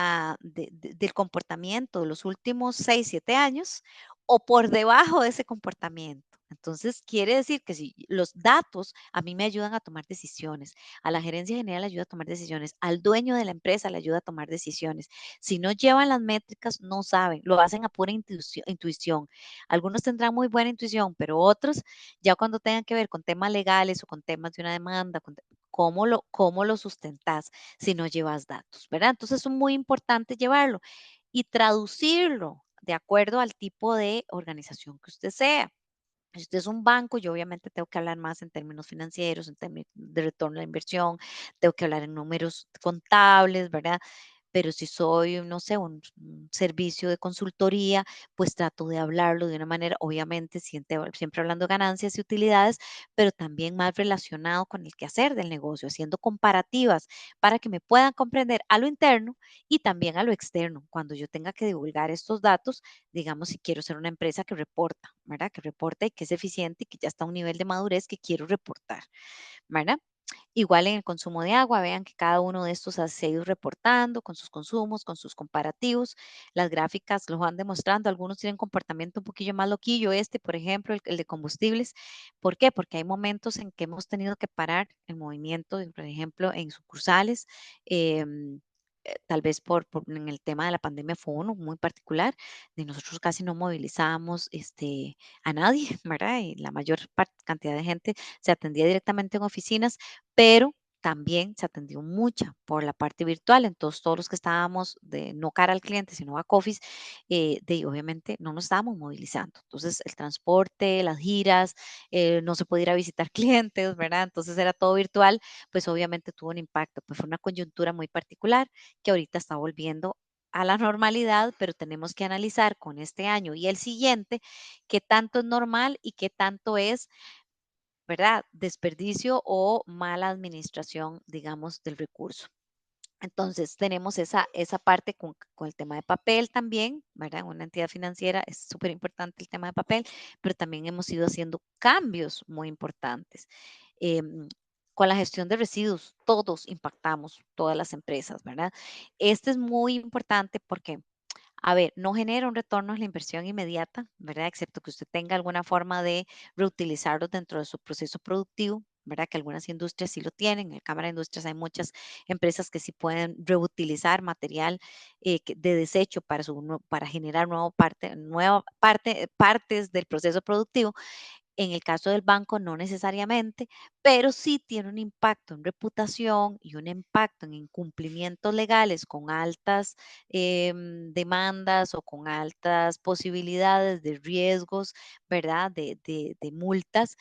comportamiento de los últimos 6 7 años o por debajo de ese comportamiento. Entonces, quiere decir que si los datos a mí me ayudan a tomar decisiones, a la gerencia general le ayuda a tomar decisiones, al dueño de la empresa le ayuda a tomar decisiones. Si no llevan las métricas, no saben, lo hacen a pura intuición. Algunos tendrán muy buena intuición, pero otros, ya cuando tengan que ver con temas legales o con temas de una demanda, cómo lo sustentas si no llevas datos, ¿verdad? Entonces es muy importante llevarlo y traducirlo de acuerdo al tipo de organización que usted sea. Si usted es un banco, yo obviamente tengo que hablar más en términos financieros, en términos de retorno a la inversión, tengo que hablar en números contables, ¿verdad? Pero si soy, no sé, un servicio de consultoría, pues trato de hablarlo de una manera, obviamente, siempre hablando de ganancias y utilidades, pero también más relacionado con el quehacer del negocio, haciendo comparativas para que me puedan comprender a lo interno y también a lo externo. Cuando yo tenga que divulgar estos datos, digamos, si quiero ser una empresa que reporta, ¿verdad? Que reporta y que es eficiente y que ya está a un nivel de madurez que quiero reportar, ¿verdad? Igual en el consumo de agua, vean que cada uno de estos se ha ido reportando con sus consumos, con sus comparativos. Las gráficas los van demostrando. Algunos tienen comportamiento un poquillo más loquillo. Este, por ejemplo, el de combustibles. ¿Por qué? Porque hay momentos en que hemos tenido que parar el movimiento, por ejemplo, en sucursales. Tal vez en el tema de la pandemia fue uno muy particular, de nosotros casi no movilizábamos a nadie, ¿verdad? Y la mayor cantidad de gente se atendía directamente en oficinas, pero también se atendió mucha por la parte virtual. Entonces, todos los que estábamos de no cara al cliente, sino back office, obviamente no nos estábamos movilizando. Entonces, el transporte, las giras, no se podía ir a visitar clientes, ¿verdad? Entonces, era todo virtual, pues obviamente tuvo un impacto. Pues fue una coyuntura muy particular que ahorita está volviendo a la normalidad, pero tenemos que analizar con este año y el siguiente qué tanto es normal y qué tanto es, ¿verdad? Desperdicio o mala administración, digamos, del recurso. Entonces, tenemos esa parte con el tema de papel también, ¿verdad? En una entidad financiera es súper importante el tema de papel, pero también hemos ido haciendo cambios muy importantes. Em, con la gestión de residuos, todos impactamos, todas las empresas, ¿verdad? Este es muy importante porque a ver, no genera un retorno a la inversión inmediata, ¿verdad? Excepto que usted tenga alguna forma de reutilizarlos dentro de su proceso productivo, ¿verdad? Que algunas industrias sí lo tienen. En la Cámara de Industrias hay muchas empresas que sí pueden reutilizar material de desecho para, para generar partes del proceso productivo. En el caso del banco, no necesariamente, pero sí tiene un impacto en reputación y un impacto en incumplimientos legales con altas demandas o con altas posibilidades de riesgos, ¿verdad? De multas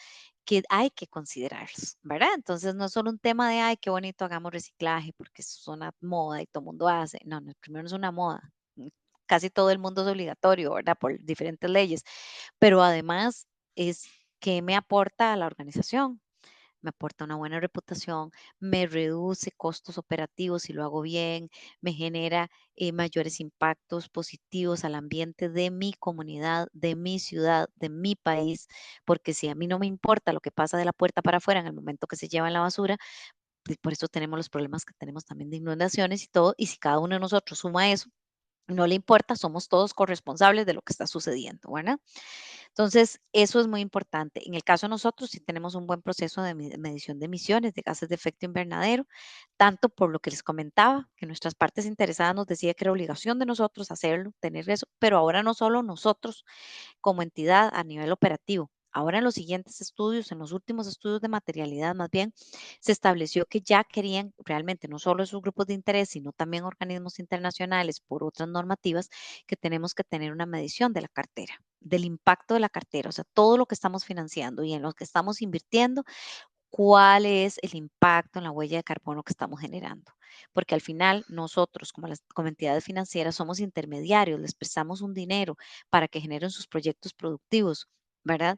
que hay que considerarlos, ¿verdad? Entonces no es solo un tema de, ay, qué bonito, hagamos reciclaje porque eso es una moda y todo el mundo hace. No, no, primero no es una moda. Casi todo el mundo es obligatorio, ¿verdad? Por diferentes leyes, pero además es que me aporta a la organización. Me aporta una buena reputación, me reduce costos operativos si lo hago bien, me genera mayores impactos positivos al ambiente de mi comunidad, de mi ciudad, de mi país, porque si a mí no me importa lo que pasa de la puerta para afuera en el momento que se lleva la basura, pues por eso tenemos los problemas que tenemos también de inundaciones y todo, y si cada uno de nosotros suma eso, no le importa, somos todos corresponsables de lo que está sucediendo, ¿verdad? Entonces, eso es muy importante. En el caso de nosotros, sí tenemos un buen proceso de medición de emisiones de gases de efecto invernadero, tanto por lo que les comentaba, que nuestras partes interesadas nos decía que era obligación de nosotros hacerlo, tener eso, pero ahora no solo nosotros, como entidad a nivel operativo. Ahora en los siguientes estudios, en los últimos estudios de materialidad más bien, se estableció que ya querían realmente no solo esos grupos de interés, sino también organismos internacionales por otras normativas que tenemos que tener una medición de la cartera, del impacto de la cartera, o sea, todo lo que estamos financiando y en lo que estamos invirtiendo, cuál es el impacto en la huella de carbono que estamos generando. Porque al final nosotros, como entidades financieras, somos intermediarios, les prestamos un dinero para que generen sus proyectos productivos, ¿verdad?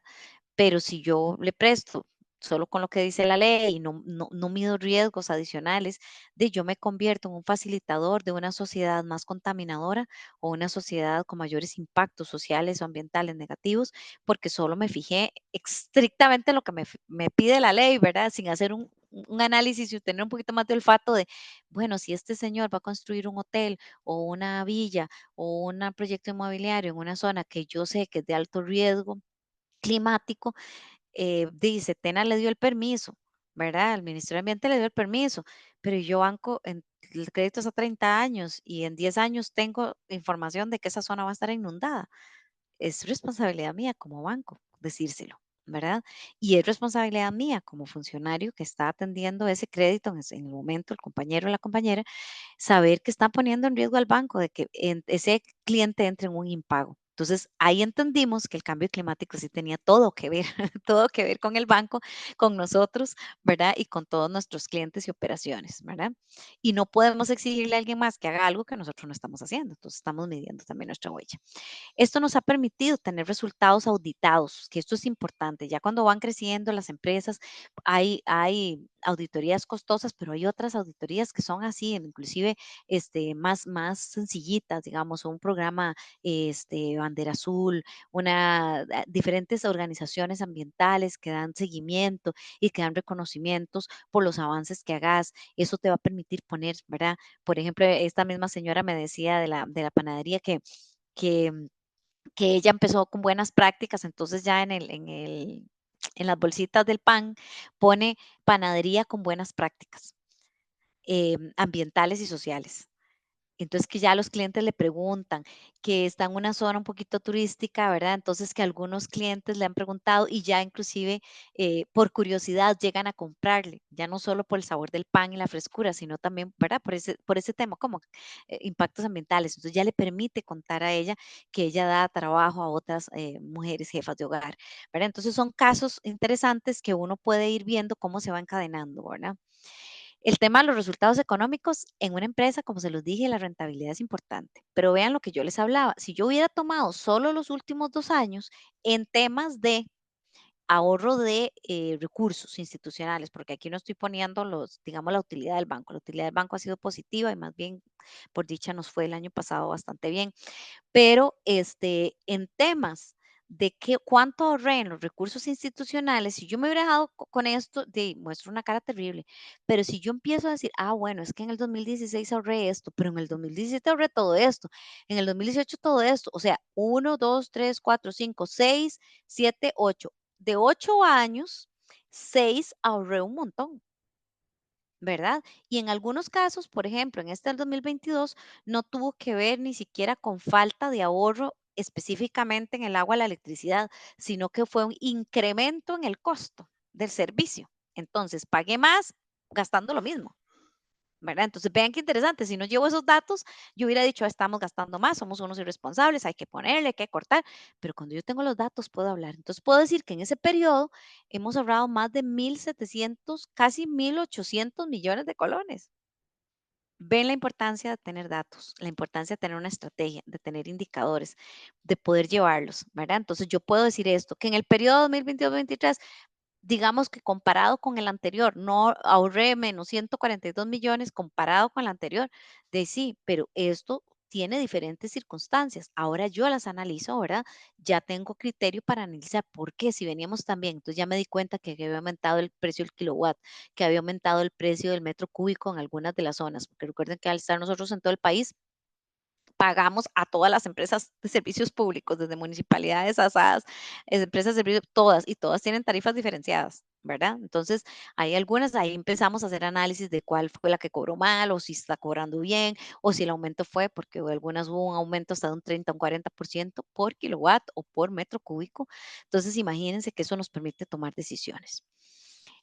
Pero si yo le presto solo con lo que dice la ley y no mido riesgos adicionales, yo me convierto en un facilitador de una sociedad más contaminadora o una sociedad con mayores impactos sociales o ambientales negativos, porque solo me fijé estrictamente en lo que me pide la ley, ¿verdad? Sin hacer un análisis y tener un poquito más de olfato de, bueno, si este señor va a construir un hotel o una villa o un proyecto inmobiliario en una zona que yo sé que es de alto riesgo climático, dice, Tena le dio el permiso, ¿verdad? El Ministerio de Ambiente le dio el permiso, pero yo banco en el crédito es a 30 años y en 10 años tengo información de que esa zona va a estar inundada. Es responsabilidad mía como banco decírselo, ¿verdad? Y es responsabilidad mía como funcionario que está atendiendo ese crédito en el momento, el compañero o la compañera, saber que están poniendo en riesgo al banco de que ese cliente entre en un impago. Entonces, ahí entendimos que el cambio climático sí tenía todo que ver, todo que ver con el banco, con nosotros, ¿verdad? Y con todos nuestros clientes y operaciones, ¿verdad? Y no podemos exigirle a alguien más que haga algo que nosotros no estamos haciendo. Entonces, estamos midiendo también nuestra huella. Esto nos ha permitido tener resultados auditados, que esto es importante. Ya cuando van creciendo las empresas, hay auditorías costosas, pero hay otras auditorías que son así, inclusive más sencillitas, digamos, un programa Bandera Azul, diferentes organizaciones ambientales que dan seguimiento y que dan reconocimientos por los avances que hagas. Eso te va a permitir poner, ¿verdad? Por ejemplo, esta misma señora me decía de la panadería que que ella empezó con buenas prácticas, entonces ya en las bolsitas del pan pone panadería con buenas prácticas ambientales y sociales. Entonces, que ya los clientes le preguntan, que está en una zona un poquito turística, ¿verdad? Entonces, que algunos clientes le han preguntado y ya inclusive por curiosidad llegan a comprarle, ya no solo por el sabor del pan y la frescura, sino también, ¿verdad? Por ese tema, como impactos ambientales. Entonces, ya le permite contar a ella que ella da trabajo a otras mujeres jefas de hogar, ¿verdad? Entonces, son casos interesantes que uno puede ir viendo cómo se va encadenando, ¿verdad? El tema de los resultados económicos en una empresa, como se los dije, la rentabilidad es importante, pero vean lo que yo les hablaba. Si yo hubiera tomado solo los últimos 2 años en temas de ahorro de recursos institucionales, porque aquí no estoy poniendo digamos, la utilidad del banco. La utilidad del banco ha sido positiva y más bien, por dicha, nos fue el año pasado bastante bien. Pero en temas de cuánto ahorré en los recursos institucionales, si yo me hubiera dejado con esto, muestro una cara terrible. Pero si yo empiezo a decir, bueno, es que en el 2016 ahorré esto, pero en el 2017 ahorré todo esto, en el 2018 todo esto, o sea, 1, 2, 3, 4, 5, 6, 7, 8. De 8 años, 6 ahorré un montón. ¿Verdad? Y en algunos casos, por ejemplo, en este del 2022, no tuvo que ver ni siquiera con falta de ahorro específicamente en el agua, la electricidad, sino que fue un incremento en el costo del servicio. Entonces, pagué más gastando lo mismo. ¿Verdad? Entonces, vean qué interesante, si no llevo esos datos, yo hubiera dicho: estamos gastando más, somos unos irresponsables, hay que ponerle, hay que cortar", pero cuando yo tengo los datos puedo hablar. Entonces, puedo decir que en ese periodo hemos ahorrado más de 1.700, casi 1.800 millones de colones. Ven la importancia de tener datos, la importancia de tener una estrategia, de tener indicadores, de poder llevarlos, ¿verdad? Entonces, yo puedo decir esto, que en el periodo 2022-2023, digamos que comparado con el anterior, no ahorré menos 142 millones comparado con el anterior, de sí, pero esto tiene diferentes circunstancias. Ahora yo las analizo, ¿verdad? Ya tengo criterio para analizar por qué, si veníamos también, entonces ya me di cuenta que había aumentado el precio del kilowatt, que había aumentado el precio del metro cúbico en algunas de las zonas, porque recuerden que al estar nosotros en todo el país, pagamos a todas las empresas de servicios públicos, desde municipalidades, asadas, empresas de servicios, todas, y todas tienen tarifas diferenciadas, ¿verdad? Entonces, hay algunas, ahí empezamos a hacer análisis de cuál fue la que cobró mal, o si está cobrando bien, o si el aumento fue, porque algunas hubo un aumento hasta de un 30 o un 40% por kilowatt o por metro cúbico. Entonces, imagínense que eso nos permite tomar decisiones.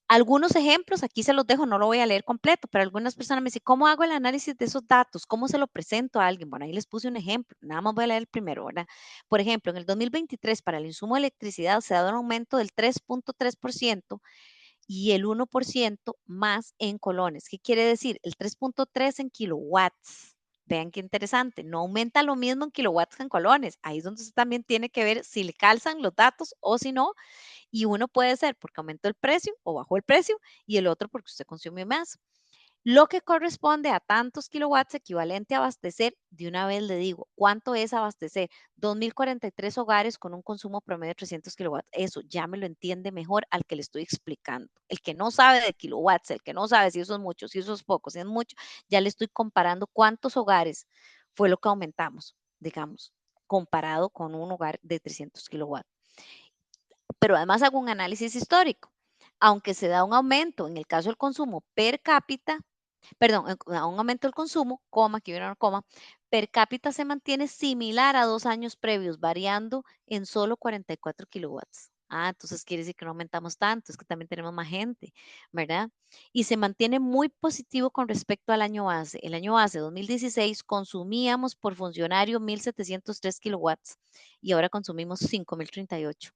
Algunos ejemplos, aquí se los dejo, no lo voy a leer completo, pero algunas personas me dicen, ¿cómo hago el análisis de esos datos? ¿Cómo se lo presento a alguien? Bueno, ahí les puse un ejemplo, nada más voy a leer el primero, ¿verdad? Por ejemplo, en el 2023 para el insumo de electricidad se ha dado un aumento del 3.3% y el 1% más en colones. ¿Qué quiere decir? El 3.3 en kilowatts. Vean qué interesante, no aumenta lo mismo en kilowatts que en colones. Ahí es donde usted también tiene que ver si le calzan los datos o si no, y uno puede ser porque aumentó el precio o bajó el precio y el otro porque usted consumió más. Lo que corresponde a tantos kilowatts equivalente a abastecer, de una vez le digo, ¿cuánto es abastecer? 2.043 hogares con un consumo promedio de 300 kilowatts. Eso ya me lo entiende mejor al que le estoy explicando. El que no sabe de kilowatts, el que no sabe si eso es mucho, si eso es poco, si es mucho, ya le estoy comparando cuántos hogares fue lo que aumentamos, digamos, comparado con un hogar de 300 kilowatts. Pero además hago un análisis histórico. Aunque se da un aumento en el caso del consumo per cápita, perdón, un aumento del consumo, coma, aquí viene una coma, per cápita se mantiene similar a 2 años previos, variando en solo 44 kilowatts. Entonces quiere decir que no aumentamos tanto, es que también tenemos más gente, ¿verdad? Y se mantiene muy positivo con respecto al año base. El año base 2016 consumíamos por funcionario 1.703 kilowatts y ahora consumimos 5.038.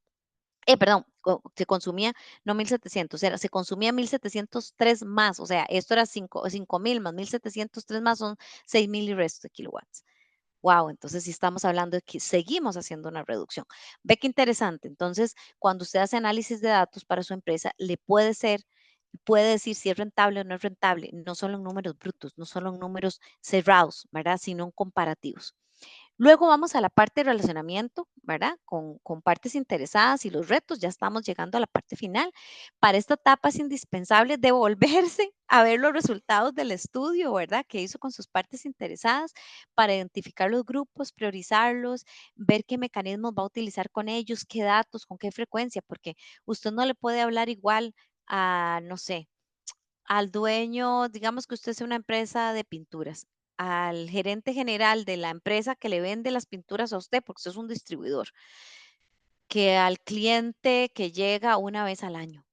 Perdón, se consumía, no 1.700, se consumía 1.703 más, o sea, esto era 5.000 más 1.703 más son 6.000 y resto de kilowatts. Wow, entonces sí estamos hablando de que seguimos haciendo una reducción. Ve qué interesante. Entonces, cuando usted hace análisis de datos para su empresa, puede decir si es rentable o no es rentable, no solo en números brutos, no solo en números cerrados, ¿verdad? Sino en comparativos. Luego vamos a la parte de relacionamiento, ¿verdad? Con partes interesadas y los retos. Ya estamos llegando a la parte final. Para esta etapa es indispensable devolverse a ver los resultados del estudio, ¿verdad? Que hizo con sus partes interesadas para identificar los grupos, priorizarlos, ver qué mecanismos va a utilizar con ellos, qué datos, con qué frecuencia, porque usted no le puede hablar igual a, no sé, al dueño, digamos que usted es una empresa de pinturas, al gerente general de la empresa que le vende las pinturas a usted, porque usted es un distribuidor, que al cliente que llega una vez al año.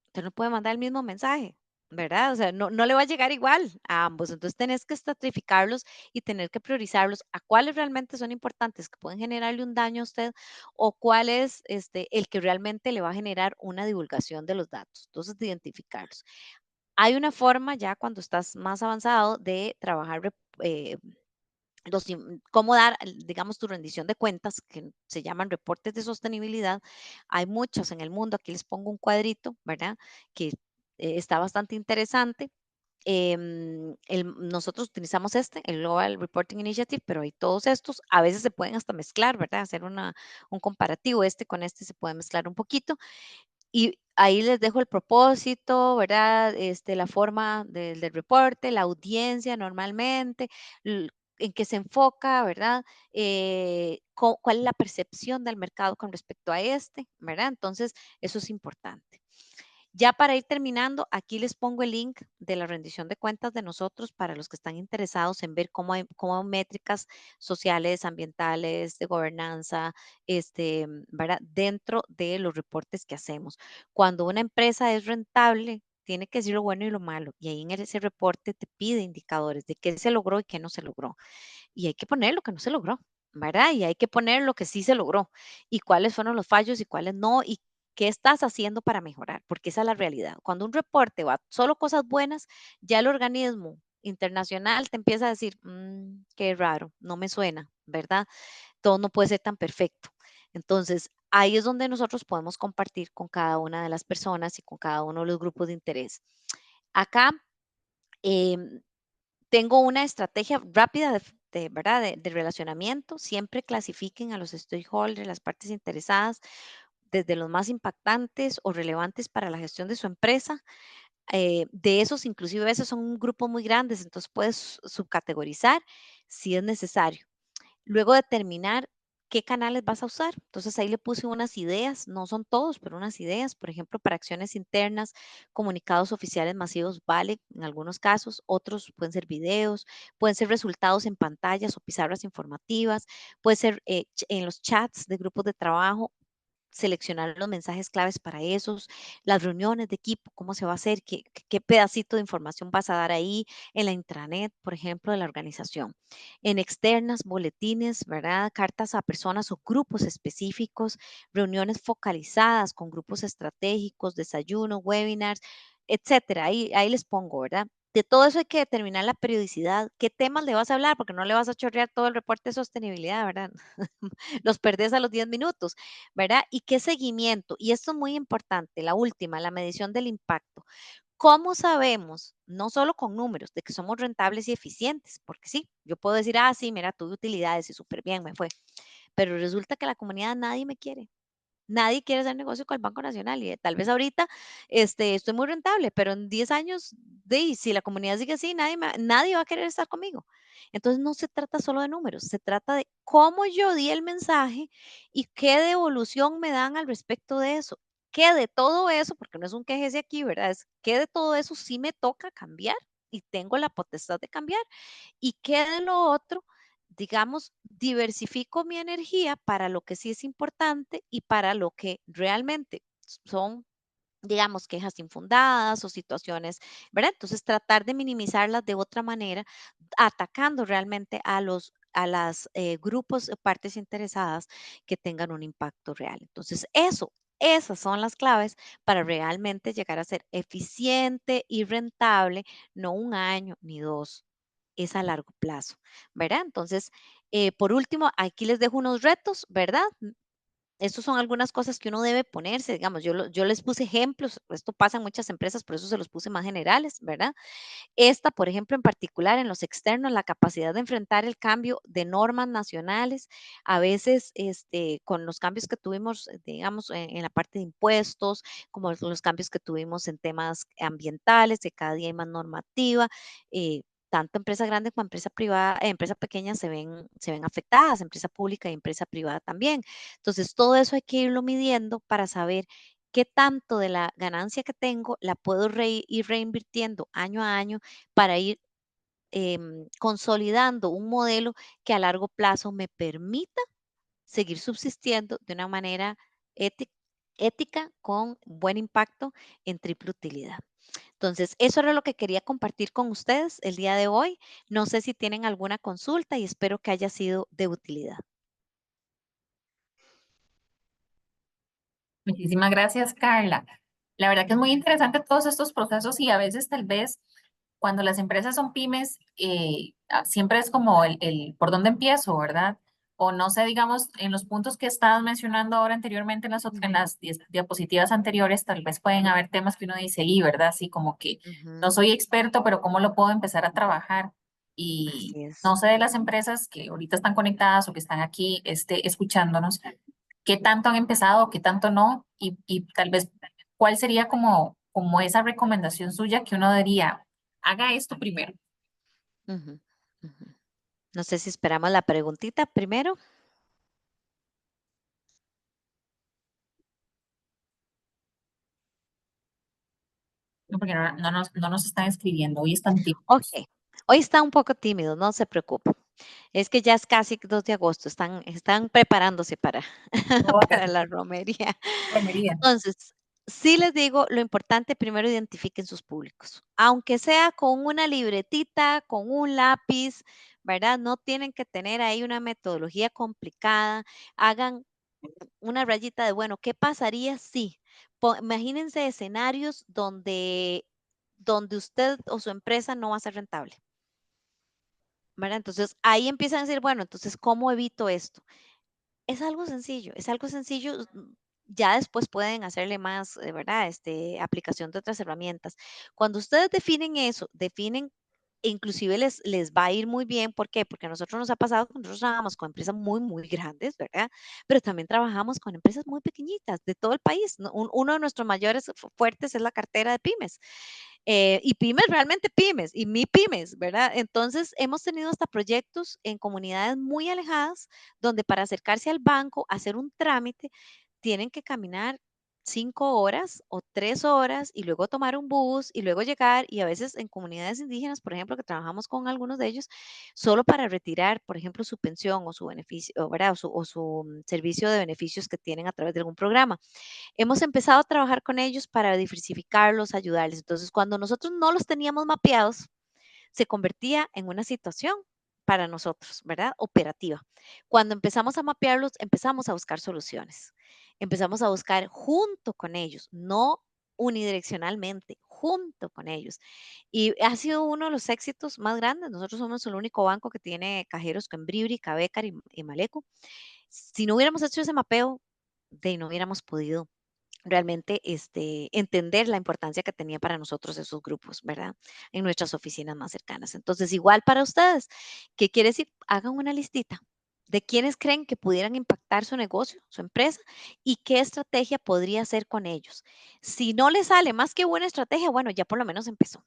Usted no puede mandar el mismo mensaje, ¿verdad? O sea, no le va a llegar igual a ambos. Entonces, tenés que estratificarlos y tener que priorizarlos a cuáles realmente son importantes, que pueden generarle un daño a usted, o cuál es el que realmente le va a generar una divulgación de los datos. Entonces, de identificarlos. Hay una forma ya cuando estás más avanzado de trabajar eh, cómo dar, digamos, tu rendición de cuentas, que se llaman reportes de sostenibilidad. Hay muchos en el mundo, aquí les pongo un cuadrito, ¿verdad? Que está bastante interesante. Nosotros utilizamos el Global Reporting Initiative, pero hay todos estos, a veces se pueden hasta mezclar, ¿verdad? Hacer un comparativo, con este se puede mezclar un poquito. Y ahí les dejo el propósito, ¿verdad? La forma del reporte, la audiencia normalmente, en qué se enfoca, ¿verdad? ¿Cuál es la percepción del mercado con respecto a ¿verdad? Entonces, eso es importante. Ya para ir terminando, aquí les pongo el link de la rendición de cuentas de nosotros para los que están interesados en ver cómo hay métricas sociales, ambientales, de gobernanza, ¿verdad? Dentro de los reportes que hacemos. Cuando una empresa es rentable, tiene que decir lo bueno y lo malo. Y ahí en ese reporte te pide indicadores de qué se logró y qué no se logró. Y hay que poner lo que no se logró, ¿verdad? Y hay que poner lo que sí se logró y cuáles fueron los fallos y cuáles no y qué estás haciendo para mejorar, porque esa es la realidad. Cuando un reporte va solo cosas buenas, ya el organismo internacional te empieza a decir, qué raro, no me suena, ¿verdad? Todo no puede ser tan perfecto. Entonces, ahí es donde nosotros podemos compartir con cada una de las personas y con cada uno de los grupos de interés. Acá, em, tengo una estrategia rápida ¿verdad? De relacionamiento. Siempre clasifiquen a los stakeholders, las partes interesadas, desde los más impactantes o relevantes para la gestión de su empresa. De esos, inclusive a veces son un grupo muy grandes, entonces puedes subcategorizar si es necesario. Luego determinar qué canales vas a usar. Entonces ahí le puse unas ideas, no son todos, pero unas ideas, por ejemplo, para acciones internas, comunicados oficiales masivos vale en algunos casos, otros pueden ser videos, pueden ser resultados en pantallas o pizarras informativas, puede ser en los chats de grupos de trabajo, seleccionar los mensajes claves para esos, las reuniones de equipo, cómo se va a hacer, qué pedacito de información vas a dar ahí en la intranet, por ejemplo, de la organización. En externas, boletines, ¿verdad? Cartas a personas o grupos específicos, reuniones focalizadas con grupos estratégicos, desayunos, webinars, etcétera. Ahí les pongo, ¿verdad? De todo eso hay que determinar la periodicidad, qué temas le vas a hablar, porque no le vas a chorrear todo el reporte de sostenibilidad, ¿verdad? Los perdés a los 10 minutos, ¿verdad? Y qué seguimiento. Y esto es muy importante, la última, la medición del impacto. ¿Cómo sabemos, no solo con números, de que somos rentables y eficientes? Porque sí, yo puedo decir, sí, mira, tuve utilidades y súper bien, me fue. Pero resulta que la comunidad nadie me quiere. Nadie quiere hacer negocio con el Banco Nacional y tal vez ahorita estoy muy rentable, pero en 10 años, si la comunidad sigue así, nadie va a querer estar conmigo. Entonces no se trata solo de números, se trata de cómo yo di el mensaje y qué devolución me dan al respecto de eso. ¿Qué de todo eso, porque no es un quejese aquí, ¿verdad? Es que de todo eso sí me toca cambiar y tengo la potestad de cambiar y qué de lo otro, digamos, diversifico mi energía para lo que sí es importante y para lo que realmente son, digamos, quejas infundadas o situaciones, ¿verdad? Entonces, tratar de minimizarlas de otra manera, atacando realmente a las grupos, partes interesadas que tengan un impacto real. Entonces, esas son las claves para realmente llegar a ser eficiente y rentable, no un año ni dos, es a largo plazo, ¿verdad? Entonces, por último, aquí les dejo unos retos, ¿verdad? Estos son algunas cosas que uno debe ponerse, digamos, yo les puse ejemplos, esto pasa en muchas empresas, por eso se los puse más generales, ¿verdad? Esta, por ejemplo, en particular en los externos, la capacidad de enfrentar el cambio de normas nacionales, a veces con los cambios que tuvimos, digamos, en la parte de impuestos, como los cambios que tuvimos en temas ambientales, que cada día hay más normativa. Tanto empresa grande como empresa privada, empresa pequeña se ven afectadas, empresa pública y empresa privada también. Entonces, todo eso hay que irlo midiendo para saber qué tanto de la ganancia que tengo la puedo ir reinvirtiendo año a año para ir consolidando un modelo que a largo plazo me permita seguir subsistiendo de una manera éti- ética con buen impacto en triple utilidad. Entonces, eso era lo que quería compartir con ustedes el día de hoy. No sé si tienen alguna consulta y espero que haya sido de utilidad. Muchísimas gracias, Carla. La verdad que es muy interesante todos estos procesos y a veces tal vez cuando las empresas son pymes, siempre es como por dónde empiezo, ¿verdad? O no sé, digamos, en los puntos que estabas mencionando ahora anteriormente en Ujú, las diapositivas anteriores, tal vez pueden haber temas que uno dice, y, ¿verdad? Así como que no ujú, soy experto, pero ¿cómo lo puedo empezar a trabajar? Y así es. no sé de las empresas que ahorita están conectadas o que están aquí escuchándonos, qué tanto han empezado, qué tanto no, y tal vez cuál sería como esa recomendación suya que uno diría, haga esto primero. Ujú, ujú. No sé si esperamos la preguntita primero. No, porque no nos están escribiendo, hoy están Ok, tímidos. hoy está un poco tímido, no se preocupe. Es que ya es casi 2 de agosto, están preparándose para, No, para la romería. romería. Entonces, sí les digo, lo importante primero identifiquen sus públicos, aunque sea con una libretita, con un lápiz, ¿verdad? No tienen que tener ahí una metodología complicada. Hagan una rayita de, bueno, ¿qué pasaría si? Imagínense escenarios donde usted o su empresa no va a ser rentable, ¿verdad? Entonces ahí empiezan a decir, bueno, entonces, ¿cómo evito esto? Es algo sencillo. Ya después pueden hacerle más, ¿verdad? Aplicación de otras herramientas. Cuando ustedes definen eso, definen, inclusive les va a ir muy bien. ¿Por qué? Porque a nosotros nos ha pasado que nosotros trabajamos con empresas muy, muy grandes, ¿verdad? Pero también trabajamos con empresas muy pequeñitas de todo el país, ¿no? Uno de nuestros mayores fuertes es la cartera de pymes. Y pymes, realmente pymes, y mi pymes, ¿verdad? Entonces, hemos tenido hasta proyectos en comunidades muy alejadas donde para acercarse al banco, hacer un trámite, tienen que caminar 5 horas o 3 horas y luego tomar un bus y luego llegar y a veces en comunidades indígenas, por ejemplo, que trabajamos con algunos de ellos, solo para retirar, por ejemplo, su pensión o su beneficio, o, ¿verdad? O su servicio de beneficios que tienen a través de algún programa. Hemos empezado a trabajar con ellos para diversificarlos, ayudarles. Entonces, cuando nosotros no los teníamos mapeados, se convertía en una situación para nosotros, ¿verdad? Operativa. Cuando empezamos a mapearlos, empezamos a buscar soluciones. Empezamos a buscar junto con ellos, no unidireccionalmente, junto con ellos. Y ha sido uno de los éxitos más grandes. Nosotros somos el único banco que tiene cajeros con Bribri, Cabecar y Maleco. Si no hubiéramos hecho ese mapeo, de no hubiéramos podido realmente entender la importancia que tenía para nosotros esos grupos, ¿verdad? En nuestras oficinas más cercanas. Entonces, igual para ustedes, ¿qué quiere decir? Hagan una listita de quiénes creen que pudieran impactar su negocio, su empresa, y qué estrategia podría hacer con ellos. Si no le sale más que buena estrategia, bueno, ya por lo menos empezó.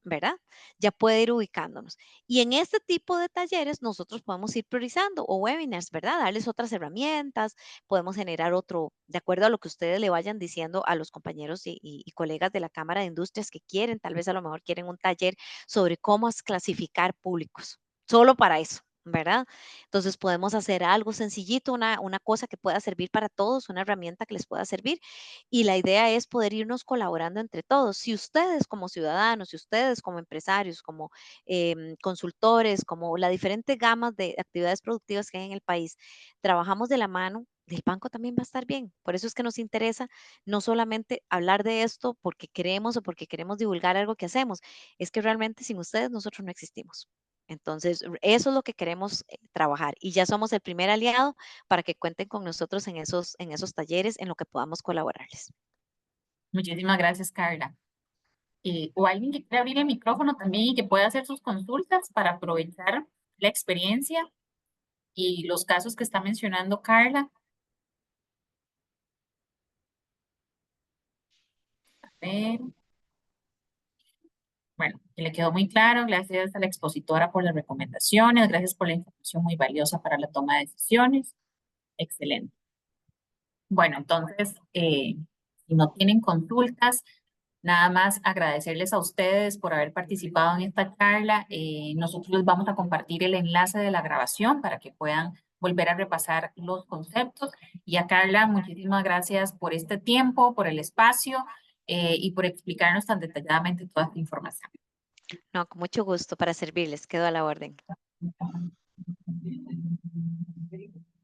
¿Verdad? Ya puede ir ubicándonos. Y en este tipo de talleres nosotros podemos ir priorizando o webinars, ¿verdad? Darles otras herramientas, podemos generar otro, de acuerdo a lo que ustedes le vayan diciendo a los compañeros y colegas de la Cámara de Industrias que quieren, tal vez a lo mejor quieren un taller sobre cómo clasificar públicos, solo para eso. ¿Verdad? Entonces podemos hacer algo sencillito, una cosa que pueda servir para todos, una herramienta que les pueda servir y la idea es poder irnos colaborando entre todos. Si ustedes como ciudadanos, si ustedes como empresarios, como consultores, como la diferente gama de actividades productivas que hay en el país, trabajamos de la mano, el banco también va a estar bien. Por eso es que nos interesa no solamente hablar de esto porque queremos o porque queremos divulgar algo que hacemos, es que realmente sin ustedes nosotros no existimos. Entonces, eso es lo que queremos trabajar y ya somos el primer aliado para que cuenten con nosotros en esos talleres en lo que podamos colaborarles. Muchísimas gracias, Carla. O alguien que quiera abrir el micrófono también y que pueda hacer sus consultas para aprovechar la experiencia y los casos que está mencionando Carla. A ver, bueno, que le quedó muy claro. Gracias a la expositora por las recomendaciones. Gracias por la información muy valiosa para la toma de decisiones. Excelente. Bueno, entonces, si no tienen consultas, nada más agradecerles a ustedes por haber participado en esta charla. Nosotros les vamos a compartir el enlace de la grabación para que puedan volver a repasar los conceptos. Y a Carla, muchísimas gracias por este tiempo, por el espacio, y por explicarnos tan detalladamente toda esta información. No, con mucho gusto para servirles. Quedo a la orden.